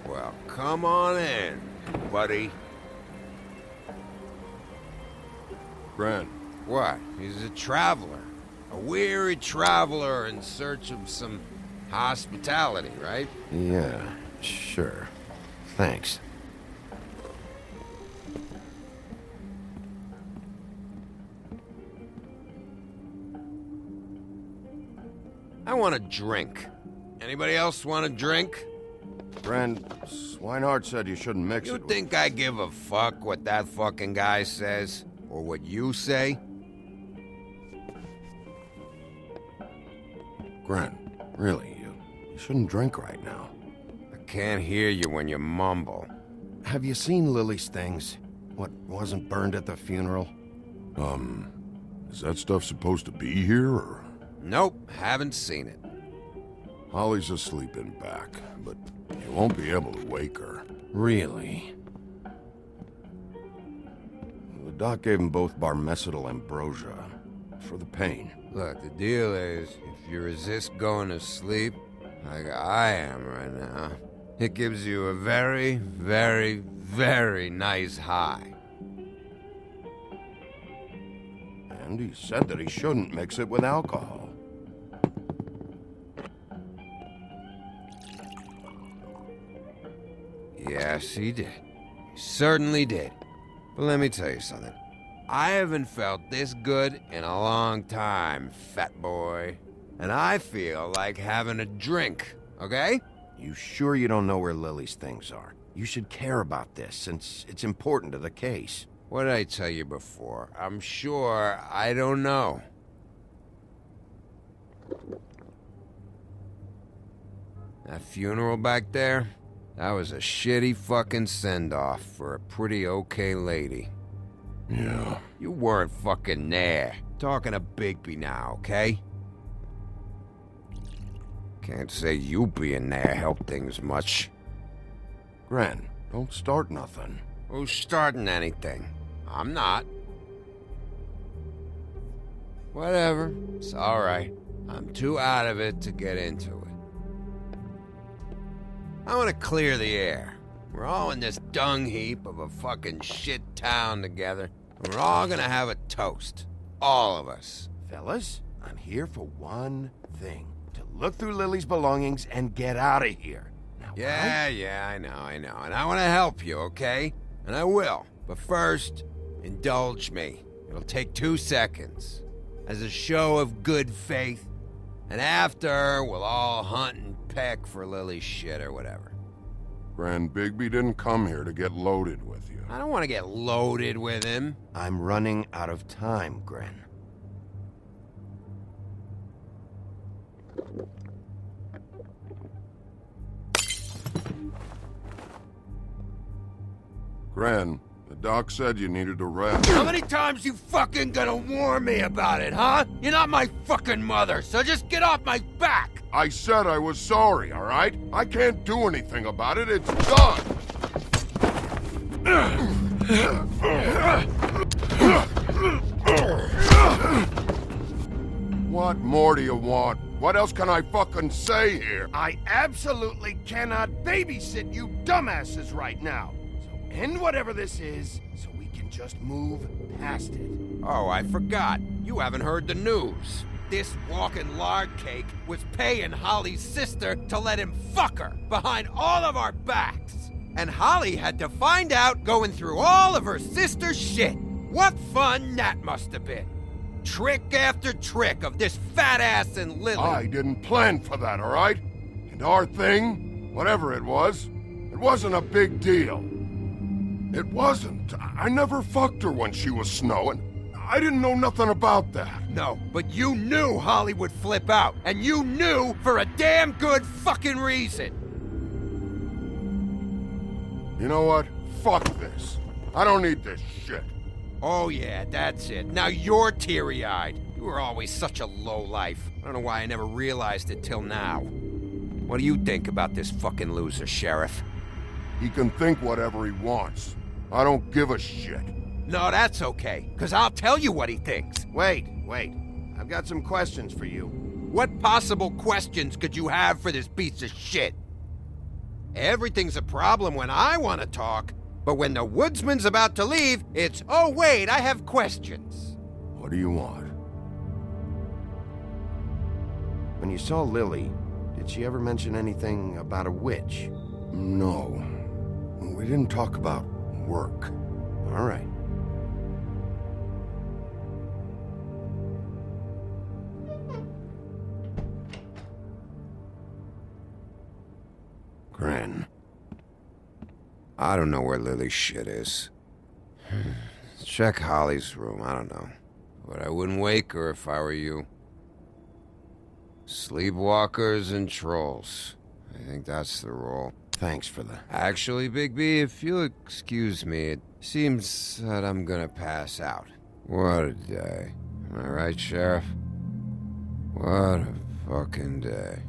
Well, come on in, buddy. Brent. What? He's a traveler. A weary traveler in search of some hospitality, right? Yeah, sure. Thanks. I want a drink. Anybody else want a drink? Brent, Swinehart said you shouldn't mix You it with... think I give a fuck what that fucking guy says? Or what you say? Brent, really, you shouldn't drink right now. I can't hear you when you mumble. Have you seen Lily's things? What wasn't burned at the funeral? Is that stuff supposed to be here, or...? Nope, haven't seen it. Holly's asleep in back, but you won't be able to wake her. Really? The doc gave them both barmecidal ambrosia for the pain. Look, the deal is, if you resist going to sleep, like I am right now, it gives you a very, very, very nice high. And he said that he shouldn't mix it with alcohol. Yes, he did. He certainly did. But let me tell you something. I haven't felt this good in a long time, fat boy. And I feel like having a drink, okay? You sure you don't know where Lily's things are? You should care about this, since it's important to the case. What did I tell you before? I'm sure I don't know. That funeral back there? That was a shitty fucking send-off for a pretty okay lady. Yeah. You weren't fucking there. Talking to Bigby now, okay? Can't say you being there helped things much. Gren, don't start nothing. Who's starting anything? I'm not. Whatever. It's alright. I'm too out of it to get into it. I want to clear the air. We're all in this dung heap of a fucking shit town together. And we're all gonna have a toast. All of us. Fellas, I'm here for one thing. To look through Lily's belongings and get out of here. Now, Yeah, I know. And I want to help you, okay? And I will. But first, indulge me. It'll take 2 seconds. As a show of good faith. And after, we'll all hunt and peck for Lily's shit or whatever. Grand Bigby didn't come here to get loaded with you. I don't want to get loaded with him. I'm running out of time, Gren. Gran, the doc said you needed a rest. How many times you fucking gonna warn me about it, huh? You're not my fucking mother, so just get off my back! I said I was sorry, all right? I can't do anything about it. It's done. What more do you want? What else can I fucking say here? I absolutely cannot babysit you dumbasses right now. So end whatever this is, so we can just move past it. Oh, I forgot. You haven't heard the news. This walking lard cake was paying Holly's sister to let him fuck her behind all of our backs. And Holly had to find out going through all of her sister's shit. What fun that must have been. Trick after trick of this fat ass and Lily. I didn't plan for that, all right? And our thing, whatever it wasn't a big deal. It wasn't. I never fucked her when she was snowing. I didn't know nothing about that. No, but you knew Holly would flip out, and you knew for a damn good fucking reason. You know what? Fuck this. I don't need this shit. Oh yeah, that's it. Now you're teary-eyed. You were always such a lowlife. I don't know why I never realized it till now. What do you think about this fucking loser, Sheriff? He can think whatever he wants. I don't give a shit. No, that's okay, because I'll tell you what he thinks. Wait. I've got some questions for you. What possible questions could you have for this piece of shit? Everything's a problem when I want to talk, but when the woodsman's about to leave, it's, oh wait, I have questions. What do you want? When you saw Lily, did she ever mention anything about a witch? No. We didn't talk about work. All right. Gren. I don't know where Lily's shit is. Check Holly's room, I don't know. But I wouldn't wake her if I were you. Sleepwalkers and trolls. I think that's the rule. Thanks for the... Actually, Big B, if you'll excuse me, it seems that I'm gonna pass out. What a day. Am I right, Sheriff? What a fucking day.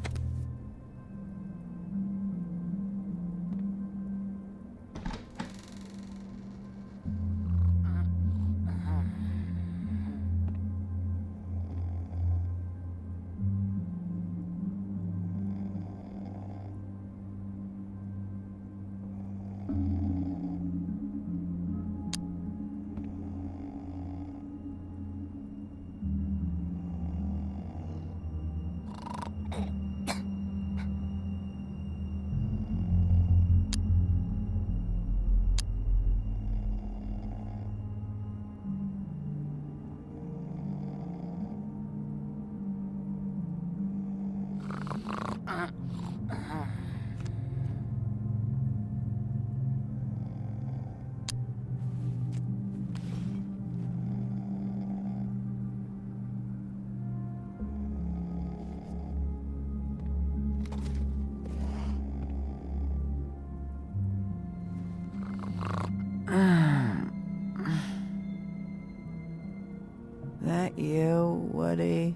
That you, Woody?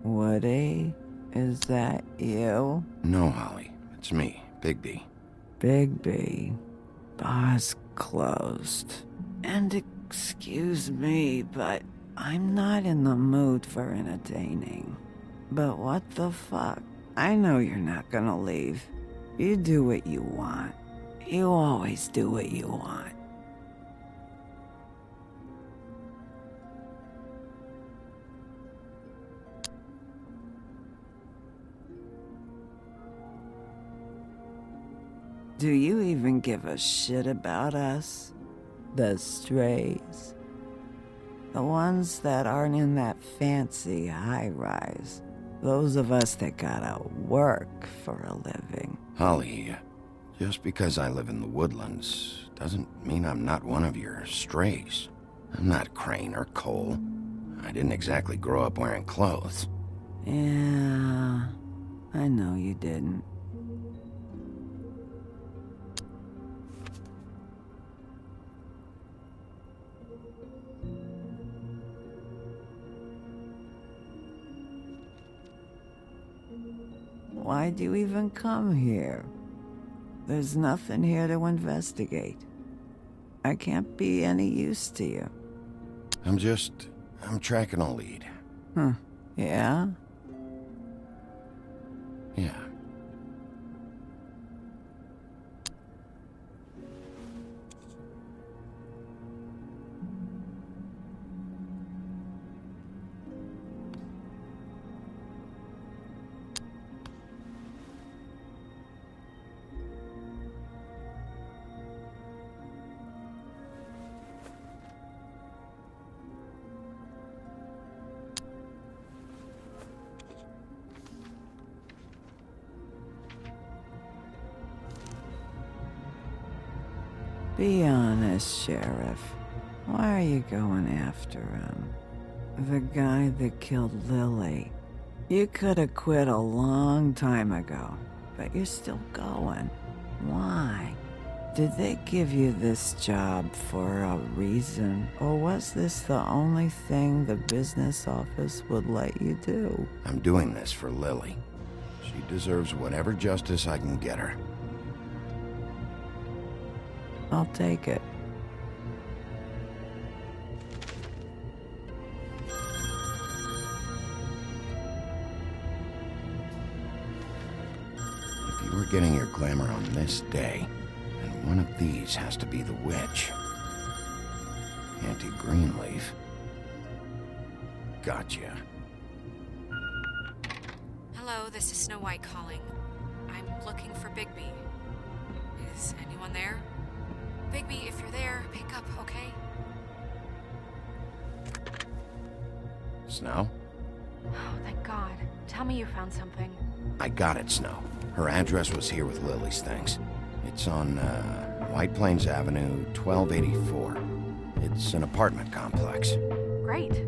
Woody, is that you? No, Holly. It's me, Bigby. Bigby. Bar's closed. And excuse me, but I'm not in the mood for entertaining. But what the fuck? I know you're not gonna leave. You do what you want. You always do what you want. Do you even give a shit about us? The strays? The ones that aren't in that fancy high-rise. Those of us that gotta work for a living. Holly, just because I live in the woodlands doesn't mean I'm not one of your strays. I'm not Crane or Cole. I didn't exactly grow up wearing clothes. Yeah, I know you didn't. Why'd you even come here? There's nothing here to investigate. I can't be any use to you. I'm tracking a lead. Yeah? Yeah. Be honest, Sheriff. Why are you going after him? The guy that killed Lily. You could have quit a long time ago, but you're still going. Why? Did they give you this job for a reason, or was this the only thing the business office would let you do? I'm doing this for Lily. She deserves whatever justice I can get her. I'll take it. If you were getting your glamour on this day, then one of these has to be the witch. Auntie Greenleaf. Gotcha. Hello, this is Snow White calling. I'm looking for Bigby. Is anyone there? Bigby, if you're there, pick up, okay? Snow? Oh, thank God. Tell me you found something. I got it, Snow. Her address was here with Lily's things. It's on, White Plains Avenue, 1284. It's an apartment complex. Great.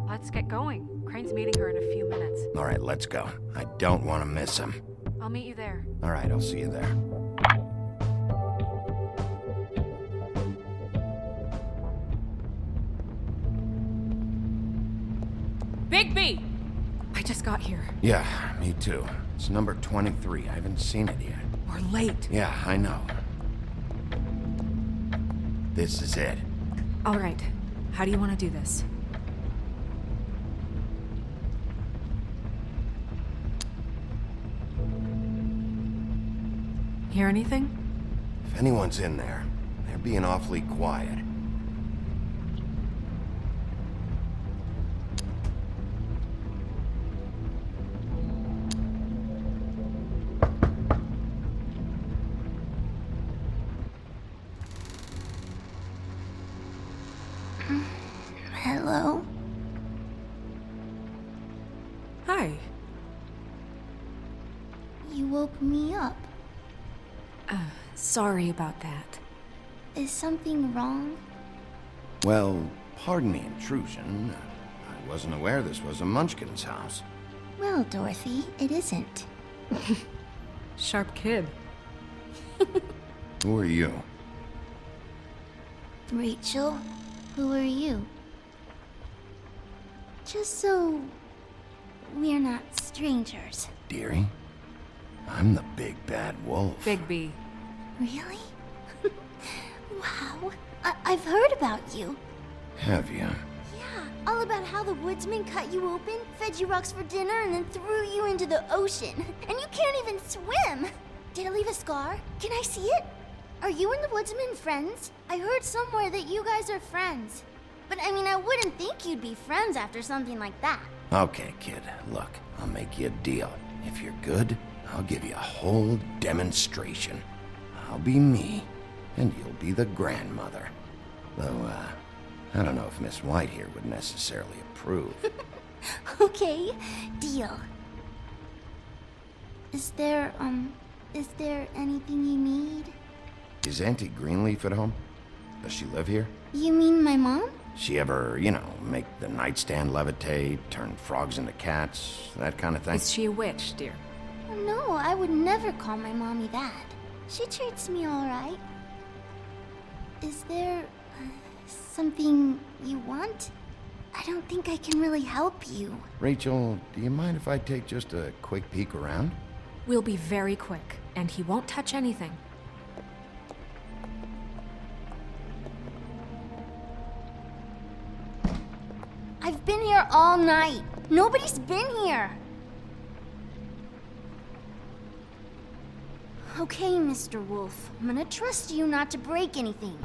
Let's get going. Crane's meeting her in a few minutes. All right, let's go. I don't want to miss him. I'll meet you there. All right, I'll see you there. Bigby! I just got here. Yeah, me too. It's number 23. I haven't seen it yet. We're late. Yeah, I know. This is it. All right. How do you want to do this? Hear anything? If anyone's in there, they're being awfully quiet. Hello? Hi. You woke me up. Sorry about that. Is something wrong? Well, pardon the intrusion. I wasn't aware this was a Munchkin's house. Well, Dorothy, it isn't. Sharp kid. Who are you? Rachel, who are you? Just so we're not strangers. Dearie? I'm the big bad wolf. Bigby. Really? Wow. I've heard about you. Have you? Yeah, all about how the woodsman cut you open, fed you rocks for dinner, and then threw you into the ocean. And you can't even swim! Did it leave a scar? Can I see it? Are you and the woodsman friends? I heard somewhere that you guys are friends. But I mean, I wouldn't think you'd be friends after something like that. Okay, kid. Look, I'll make you a deal. If you're good, I'll give you a whole demonstration. I'll be me, and you'll be the grandmother. Though, I don't know if Miss White here would necessarily approve. Okay, deal. Is there anything you need? Is Auntie Greenleaf at home? Does she live here? You mean my mom? She ever, make the nightstand levitate, turn frogs into cats, that kind of thing? Is she a witch, dear? No, I would never call my mommy that. She treats me all right. Is there something you want? I don't think I can really help you. Rachel, do you mind if I take just a quick peek around? We'll be very quick, and he won't touch anything. I've been here all night. Nobody's been here. Okay, Mr. Wolf. I'm gonna trust you not to break anything.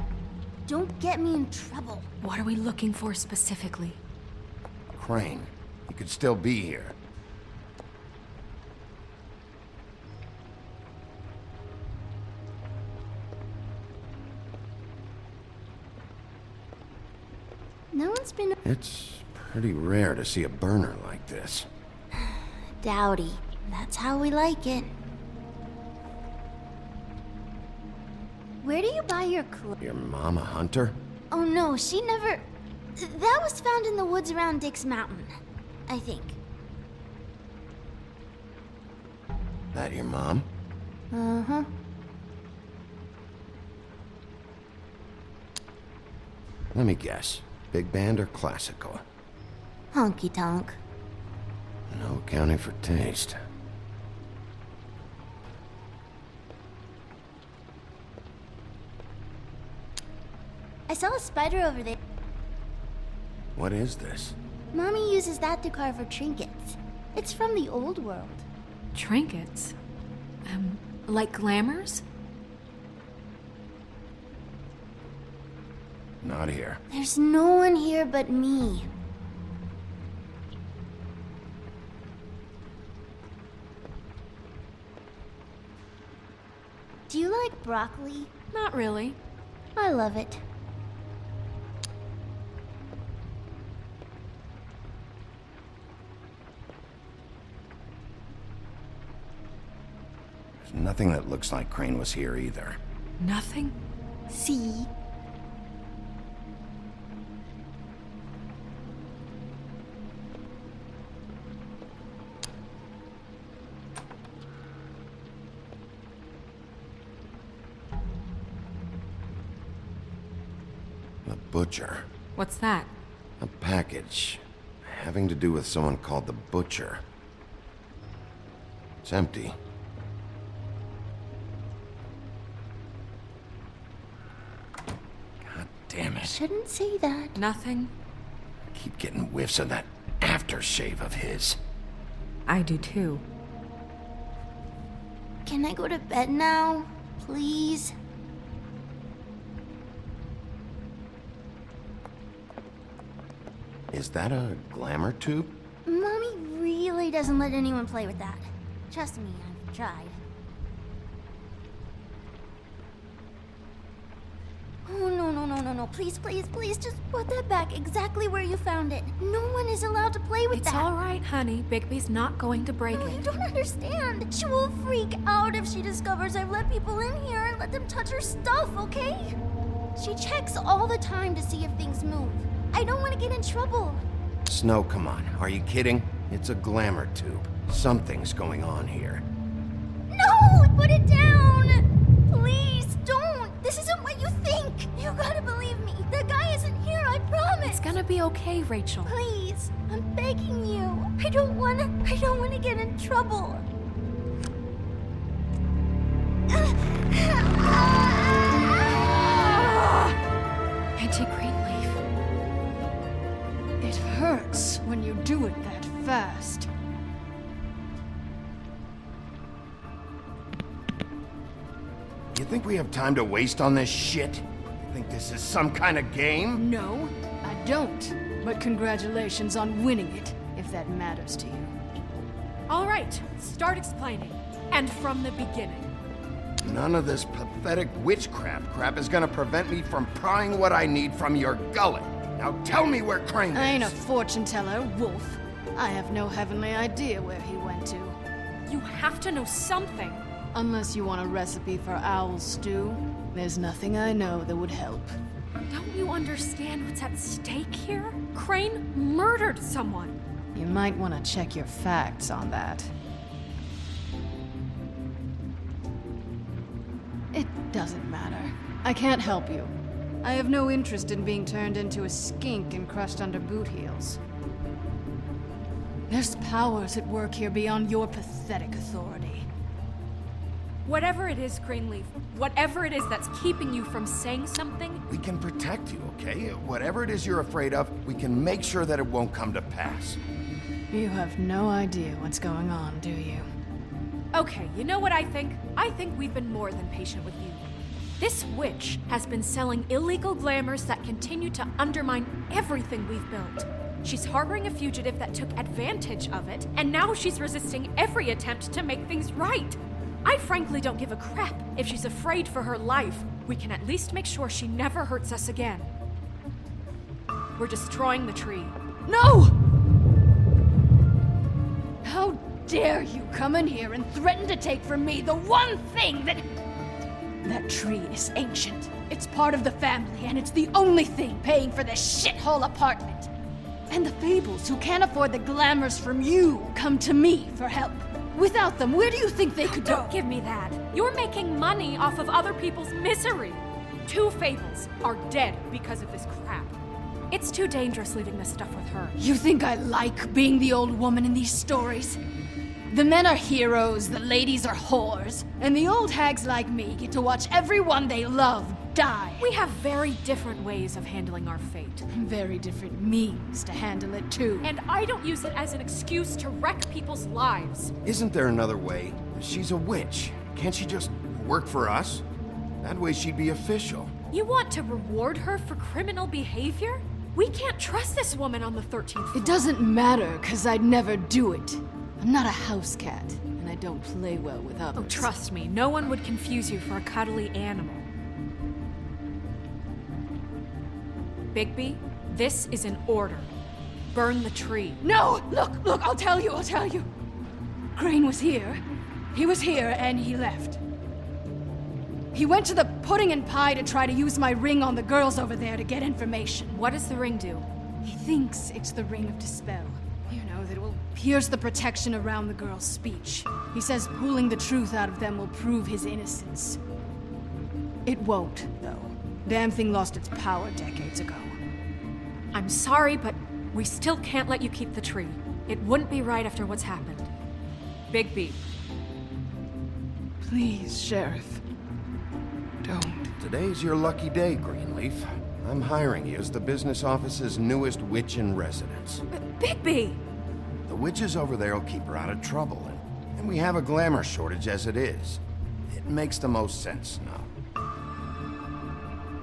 Don't get me in trouble. What are we looking for specifically? Crane, he could still be here. No one's been... It's pretty rare to see a burner like this. Dowdy. That's how we like it. Where do you buy your clothes? Your mom a hunter? Oh no, she never... That was found in the woods around Dick's Mountain, I think. That your mom? Uh-huh. Let me guess. Big band or classical? Honky tonk. No accounting for taste. I saw a spider over there. What is this? Mommy uses that to carve her trinkets. It's from the old world. Trinkets? Like glamours? Not here. There's no one here but me. Do you like broccoli? Not really. I love it. There's nothing that looks like Crane was here either. Nothing? See? The Butcher. What's that? A package having to do with someone called the Butcher. It's empty. God damn it. Shouldn't say that. Nothing. Keep getting whiffs of that aftershave of his. I do too. Can I go to bed now? Please? Is that a glamour tube? Mommy really doesn't let anyone play with that. Trust me, I've tried. Oh, no. Please, just put that back exactly where you found it. No one is allowed to play with that. It's all right, honey. Bigby's not going to break No, it. you don't understand. She will freak out if she discovers I've let people in here and let them touch her stuff, okay? She checks all the time to see if things move. I don't want to get in trouble. Snow, come on. Are you kidding? It's a glamour tube. Something's going on here. No! Put it down! Please, don't! This isn't what you think! You gotta believe me. The guy isn't here, I promise! It's gonna be okay, Rachel. Please, I'm begging you. I don't wanna get in trouble. Auntie Greenleaf. It hurts when you do it that fast. You think we have time to waste on this shit? You think this is some kind of game? No, I don't. But congratulations on winning it, if that matters to you. All right, start explaining. And from the beginning. None of this pathetic witchcraft crap is gonna prevent me from prying what I need from your gullet. Now tell me where Crane is. I ain't a fortune teller, Wolf. I have no heavenly idea where he went to. You have to know something. Unless you want a recipe for owl stew, there's nothing I know that would help. Don't you understand what's at stake here? Crane murdered someone. You might want to check your facts on that. It doesn't matter. I can't help you. I have no interest in being turned into a skink and crushed under boot heels. There's powers at work here beyond your pathetic authority. Whatever it is, Greenleaf, whatever it is that's keeping you from saying something, We can protect you, okay? Whatever it is you're afraid of, we can make sure that it won't come to pass. You have no idea what's going on, do you? Okay, you know what I think? I think we've been more than patient with you. This witch has been selling illegal glamours that continue to undermine everything we've built. She's harboring a fugitive that took advantage of it, and now she's resisting every attempt to make things right. I frankly don't give a crap if she's afraid for her life. We can at least make sure she never hurts us again. We're destroying the tree. No! How dare you come in here and threaten to take from me the one thing that... That tree is ancient. It's part of the family, and it's the only thing paying for this shithole apartment. And the Fables, who can't afford the glamours from you, come to me for help. Without them, where do you think they could go? Don't give me that. You're making money off of other people's misery. 2 Fables are dead because of this crap. It's too dangerous leaving this stuff with her. You think I like being the old woman in these stories? The men are heroes, the ladies are whores, and the old hags like me get to watch everyone they love die. We have very different ways of handling our fate. Very different means to handle it, too. And I don't use it as an excuse to wreck people's lives. Isn't there another way? She's a witch. Can't she just work for us? That way she'd be official. You want to reward her for criminal behavior? We can't trust this woman on the 13th floor. It doesn't matter, 'cause I'd never do it. I'm not a house cat, and I don't play well with others. Oh, trust me, no one would confuse you for a cuddly animal. Bigby, this is an order. Burn the tree. No! Look, I'll tell you. Crane was here. He was here, and he left. He went to the pudding and pie to try to use my ring on the girls over there to get information. What does the ring do? He thinks it's the ring of dispel. You know, that it will pierce the protection around the girls' speech. He says pulling the truth out of them will prove his innocence. It won't, though. Damn thing lost its power decades ago. I'm sorry, but we still can't let you keep the tree. It wouldn't be right after what's happened. Bigby. Please, Sheriff. Don't. Today's your lucky day, Greenleaf. I'm hiring you as the business office's newest witch in residence. Bigby! The witches over there will keep her out of trouble, and we have a glamour shortage as it is. It makes the most sense now.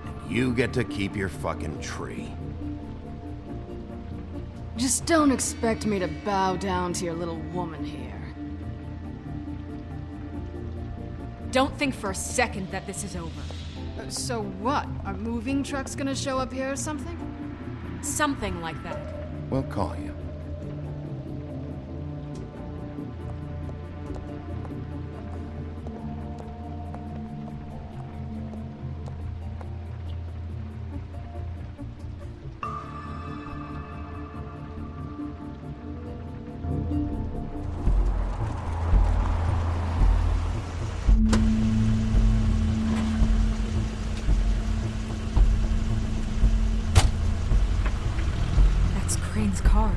And you get to keep your fucking tree. Just don't expect me to bow down to your little woman here. Don't think for a second that this is over. So what? Are moving trucks gonna show up here or something? Something like that. We'll call you. Crane's car.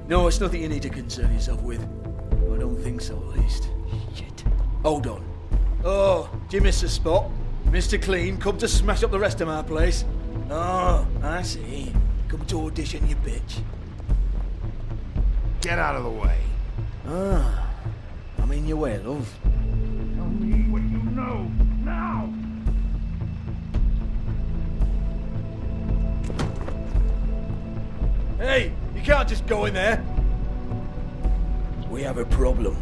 No, it's nothing you need to concern yourself with. I don't think so, at least. Shit. Hold on. Oh, do you miss a spot? Mr. Clean, come to smash up the rest of my place. Oh, I see. Come to audition, you bitch. Get out of the way. Ah, I'm in your way, love. Tell me what you know, now! Hey, you can't just go in there. We have a problem.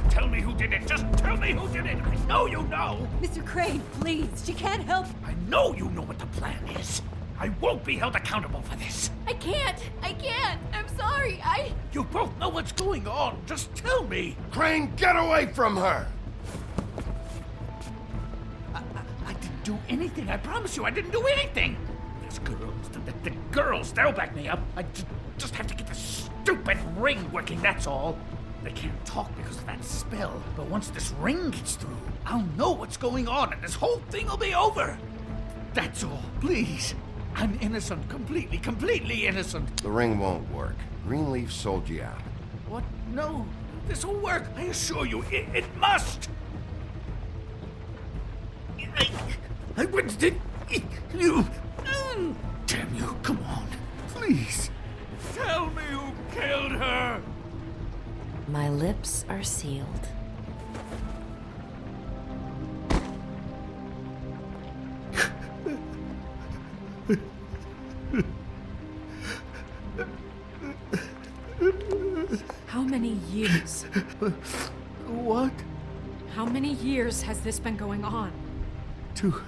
Tell me who did it! Just tell me who did it! I know you know! Mr. Crane, please, she can't help. I know you know what the plan is! I won't be held accountable for this! I can't! I'm sorry, You both know what's going on! Just tell me! Crane, get away from her! I didn't do anything, I promise you, I didn't do anything! These girls, the girls, they'll back me up. I just have to get the stupid ring working, that's all. They can't talk because of that spell, but once this ring gets through, I'll know what's going on and this whole thing will be over. That's all, please. I'm innocent, completely innocent. The ring won't work. Greenleaf sold you out. What? No, this will work, I assure you, it must. I wouldn't you. Damn you, come on, please. Tell me who killed her. My lips are sealed. How many years? What? How many years has this been going on? Too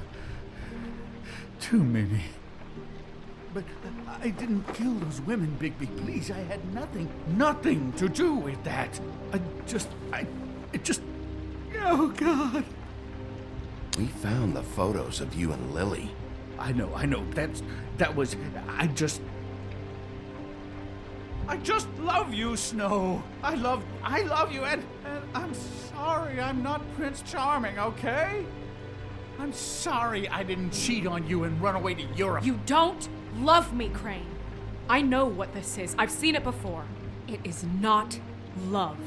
many. but I didn't kill those women, Bigby. Please, I had nothing to do with that. Oh, God. We found the photos of you and Lily. I know. I just love you, Snow. I love you, and I'm sorry I'm not Prince Charming, okay? I'm sorry I didn't cheat on you and run away to Europe. You don't love me, Crane. I know what this is. I've seen it before. It is not love.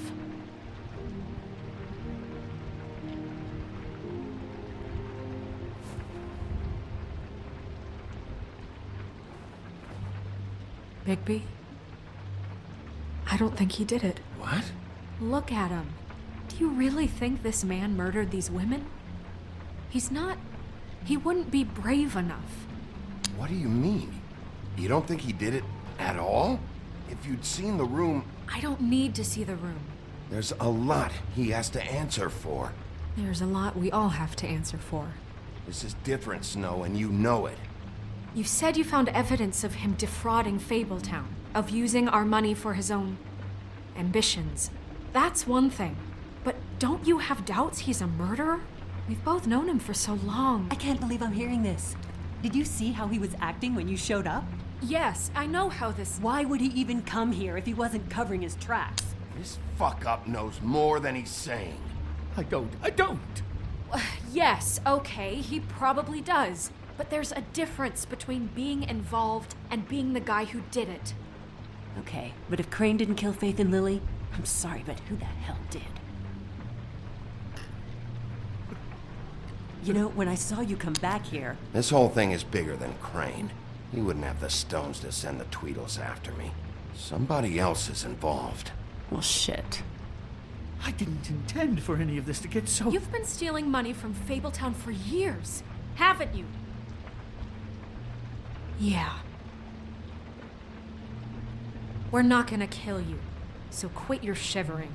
Bigby? I don't think he did it. What? Look at him. Do you really think this man murdered these women? He wouldn't be brave enough. What do you mean? You don't think he did it at all? If you'd seen the room... I don't need to see the room. There's a lot he has to answer for. There's a lot we all have to answer for. This is different, Snow, and you know it. You said you found evidence of him defrauding Fabletown, of using our money for his own ambitions. That's one thing. But don't you have doubts he's a murderer? We've both known him for so long. I can't believe I'm hearing this. Did you see how he was acting when you showed up? Yes, I know how this... Why would he even come here if he wasn't covering his tracks? This fuck-up knows more than he's saying. I don't. Yes, okay, he probably does. But there's a difference between being involved and being the guy who did it. Okay, but if Crane didn't kill Faith and Lily, I'm sorry, but who the hell did? You know, when I saw you come back here... This whole thing is bigger than Crane. He wouldn't have the stones to send the Tweedles after me. Somebody else is involved. Well, shit. I didn't intend for any of this to get so... You've been stealing money from Fabletown for years, haven't you? Yeah. We're not gonna kill you, so quit your shivering.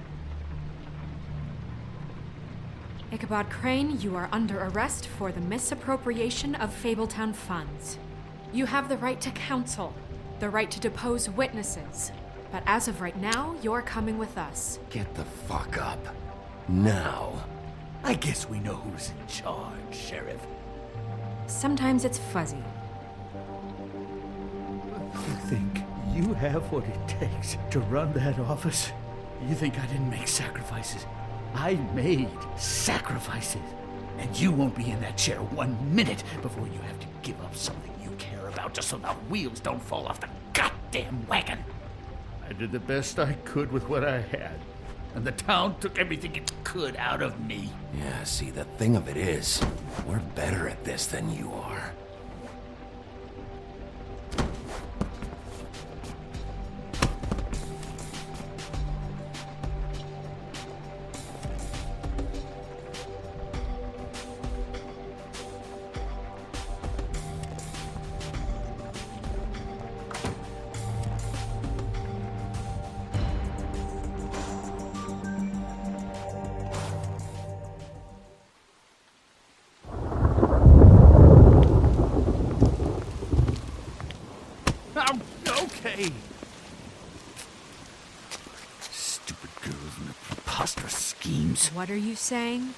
Ichabod Crane, you are under arrest for the misappropriation of Fabletown funds. You have the right to counsel, the right to depose witnesses, but as of right now, you're coming with us. Get the fuck up. Now. I guess we know who's in charge, Sheriff. Sometimes it's fuzzy. You think you have what it takes to run that office? You think I didn't make sacrifices? I made sacrifices. And you won't be in that chair 1 minute before you have to give up something you care about just so the wheels don't fall off the goddamn wagon. I did the best I could with what I had. And the town took everything it could out of me. Yeah, see, the thing of it is, we're better at this than you are. Okay. Stupid girls and their preposterous schemes. What are you saying?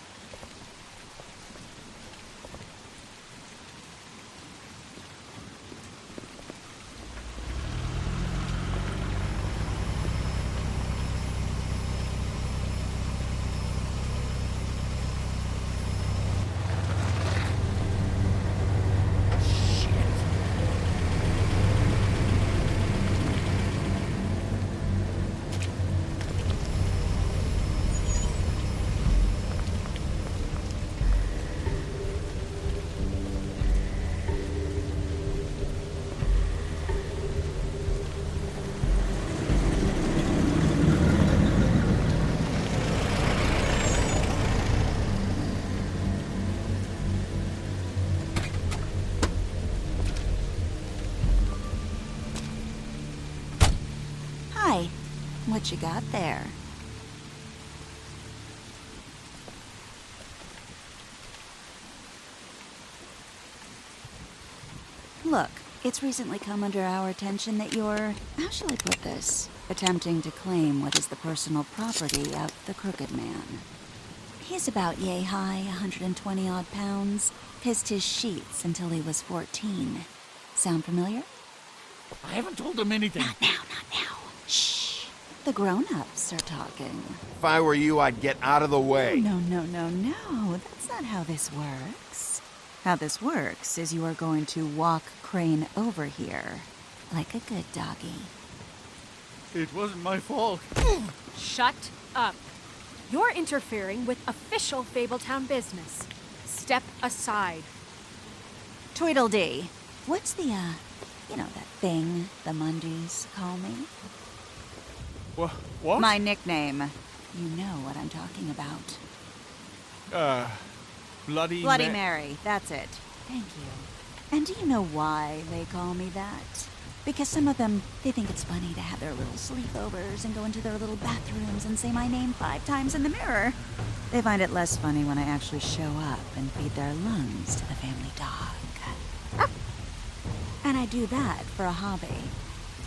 Hi. What you got there? Look, It's recently come under our attention that you're, how shall I put this, attempting to claim what is the personal property of the Crooked Man. He's about yay high, 120 odd pounds, pissed his sheets until he was 14. Sound familiar? I haven't told him anything. Not now. Shh. The grown-ups are talking. If I were you, I'd get out of the way. No. That's not how this works. How this works is you are going to walk Crane over here, like a good doggy. It wasn't my fault. Shut up. You're interfering with official Fabletown business. Step aside. Tweedledee. What's the, that thing the Mundies call me? What? My nickname. You know what I'm talking about. Bloody Mary, that's it. Thank you. And do you know why they call me that? Because some of them, they think it's funny to have their little sleepovers and go into their little bathrooms and say my name 5 times in the mirror. They find it less funny when I actually show up and feed their lungs to the family dog. And I do that for a hobby.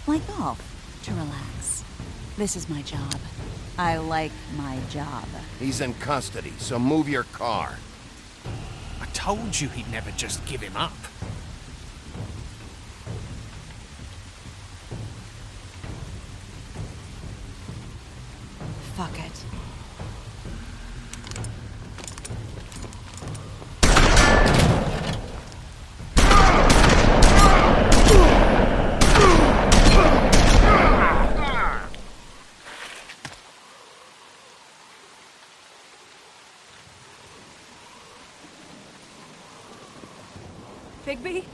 Like golf, to relax. This is my job. I like my job. He's in custody, so move your car. I told you he'd never just give him up. Fuck it. Bigby?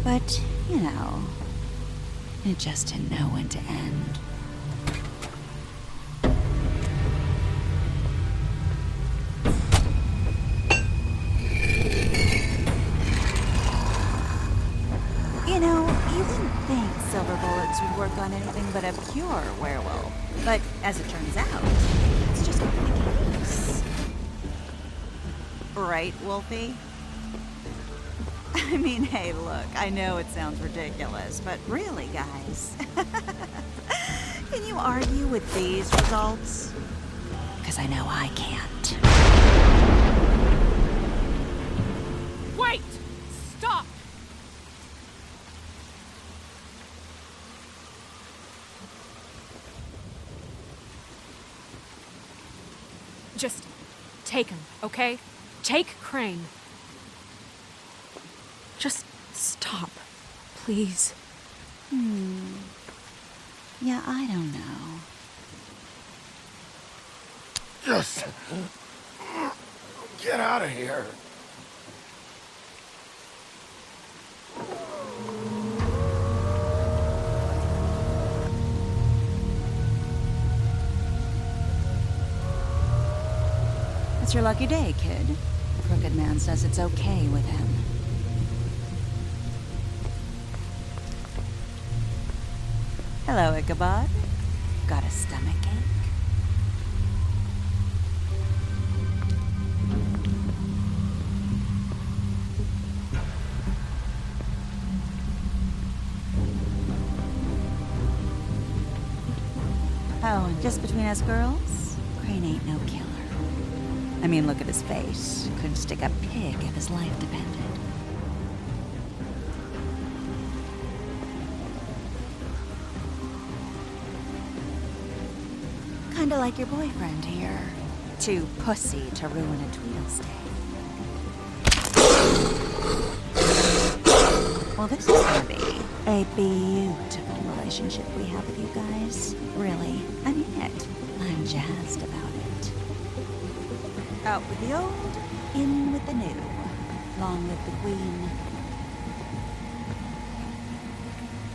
But, it just didn't know when to end. this would work on anything but a pure werewolf. But as it turns out, it's just not the case. Right, Wolfie? I mean, hey, look, I know it sounds ridiculous, but really, guys, can you argue with these results? Because I know I can't. Wait! Stop! Just take him, okay? Take Crane. Just stop, please. Yeah, I don't know. Just get out of here. It's your lucky day, kid. The Crooked Man says it's okay with him. Hello, Ichabod. Got a stomachache? Oh, and just between us girls, Crane ain't no killer. I mean, look at his face. Couldn't stick a pig if his life depended. Kinda like your boyfriend here. Too pussy to ruin a Tweedle stay. Well, this is gonna be a beautiful relationship we have with you guys. Really, I mean it. I'm jazzed about it. Out with the old, in with the new. Long live the Queen.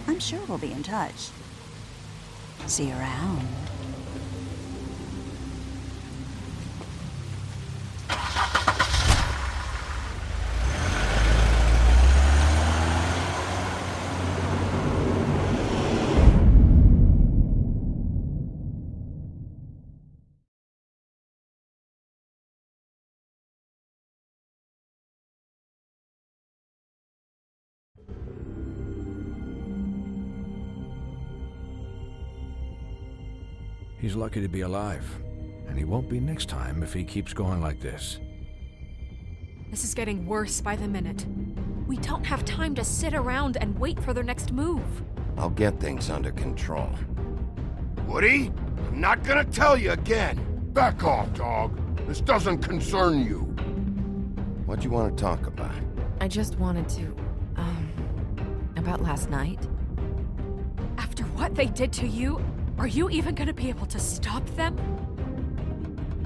I'm sure we'll be in touch. See you around. He's lucky to be alive. And he won't be next time if he keeps going like this. This is getting worse by the minute. We don't have time to sit around and wait for their next move. I'll get things under control. Woody, I'm not gonna tell you again. Back off, dog. This doesn't concern you. What do you want to talk about? I just wanted to, about last night. After what they did to you, are you even gonna be able to stop them?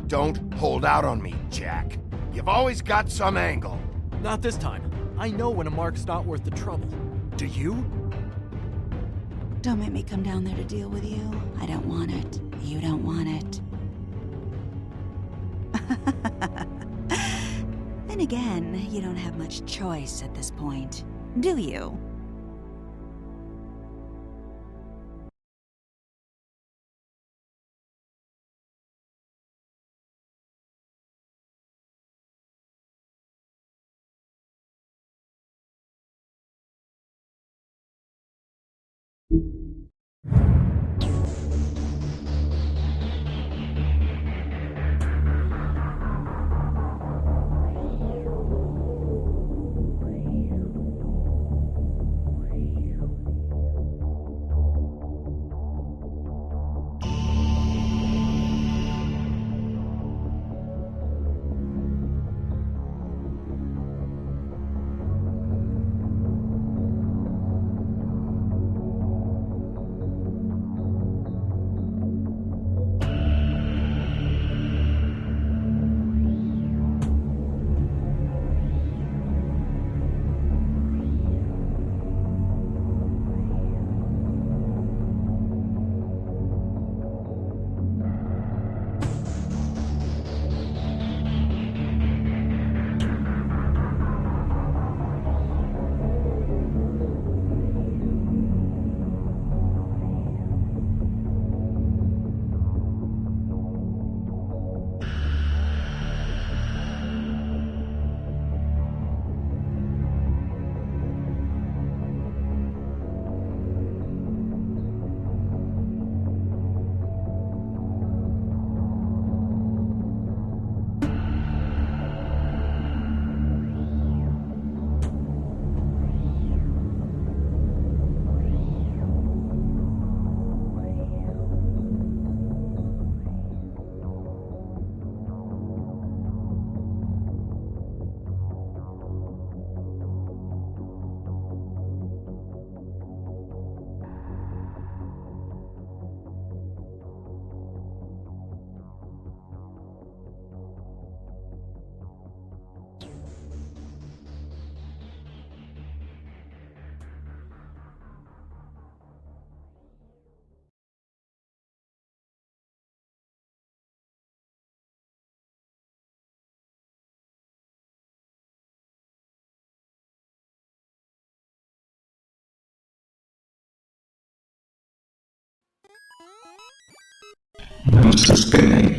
Don't hold out on me, Jack. You've always got some angle. Not this time. I know when a mark's not worth the trouble. Do you? Don't make me come down there to deal with you. I don't want it. You don't want it. Then again, you don't have much choice at this point, do you? Nemesis gang.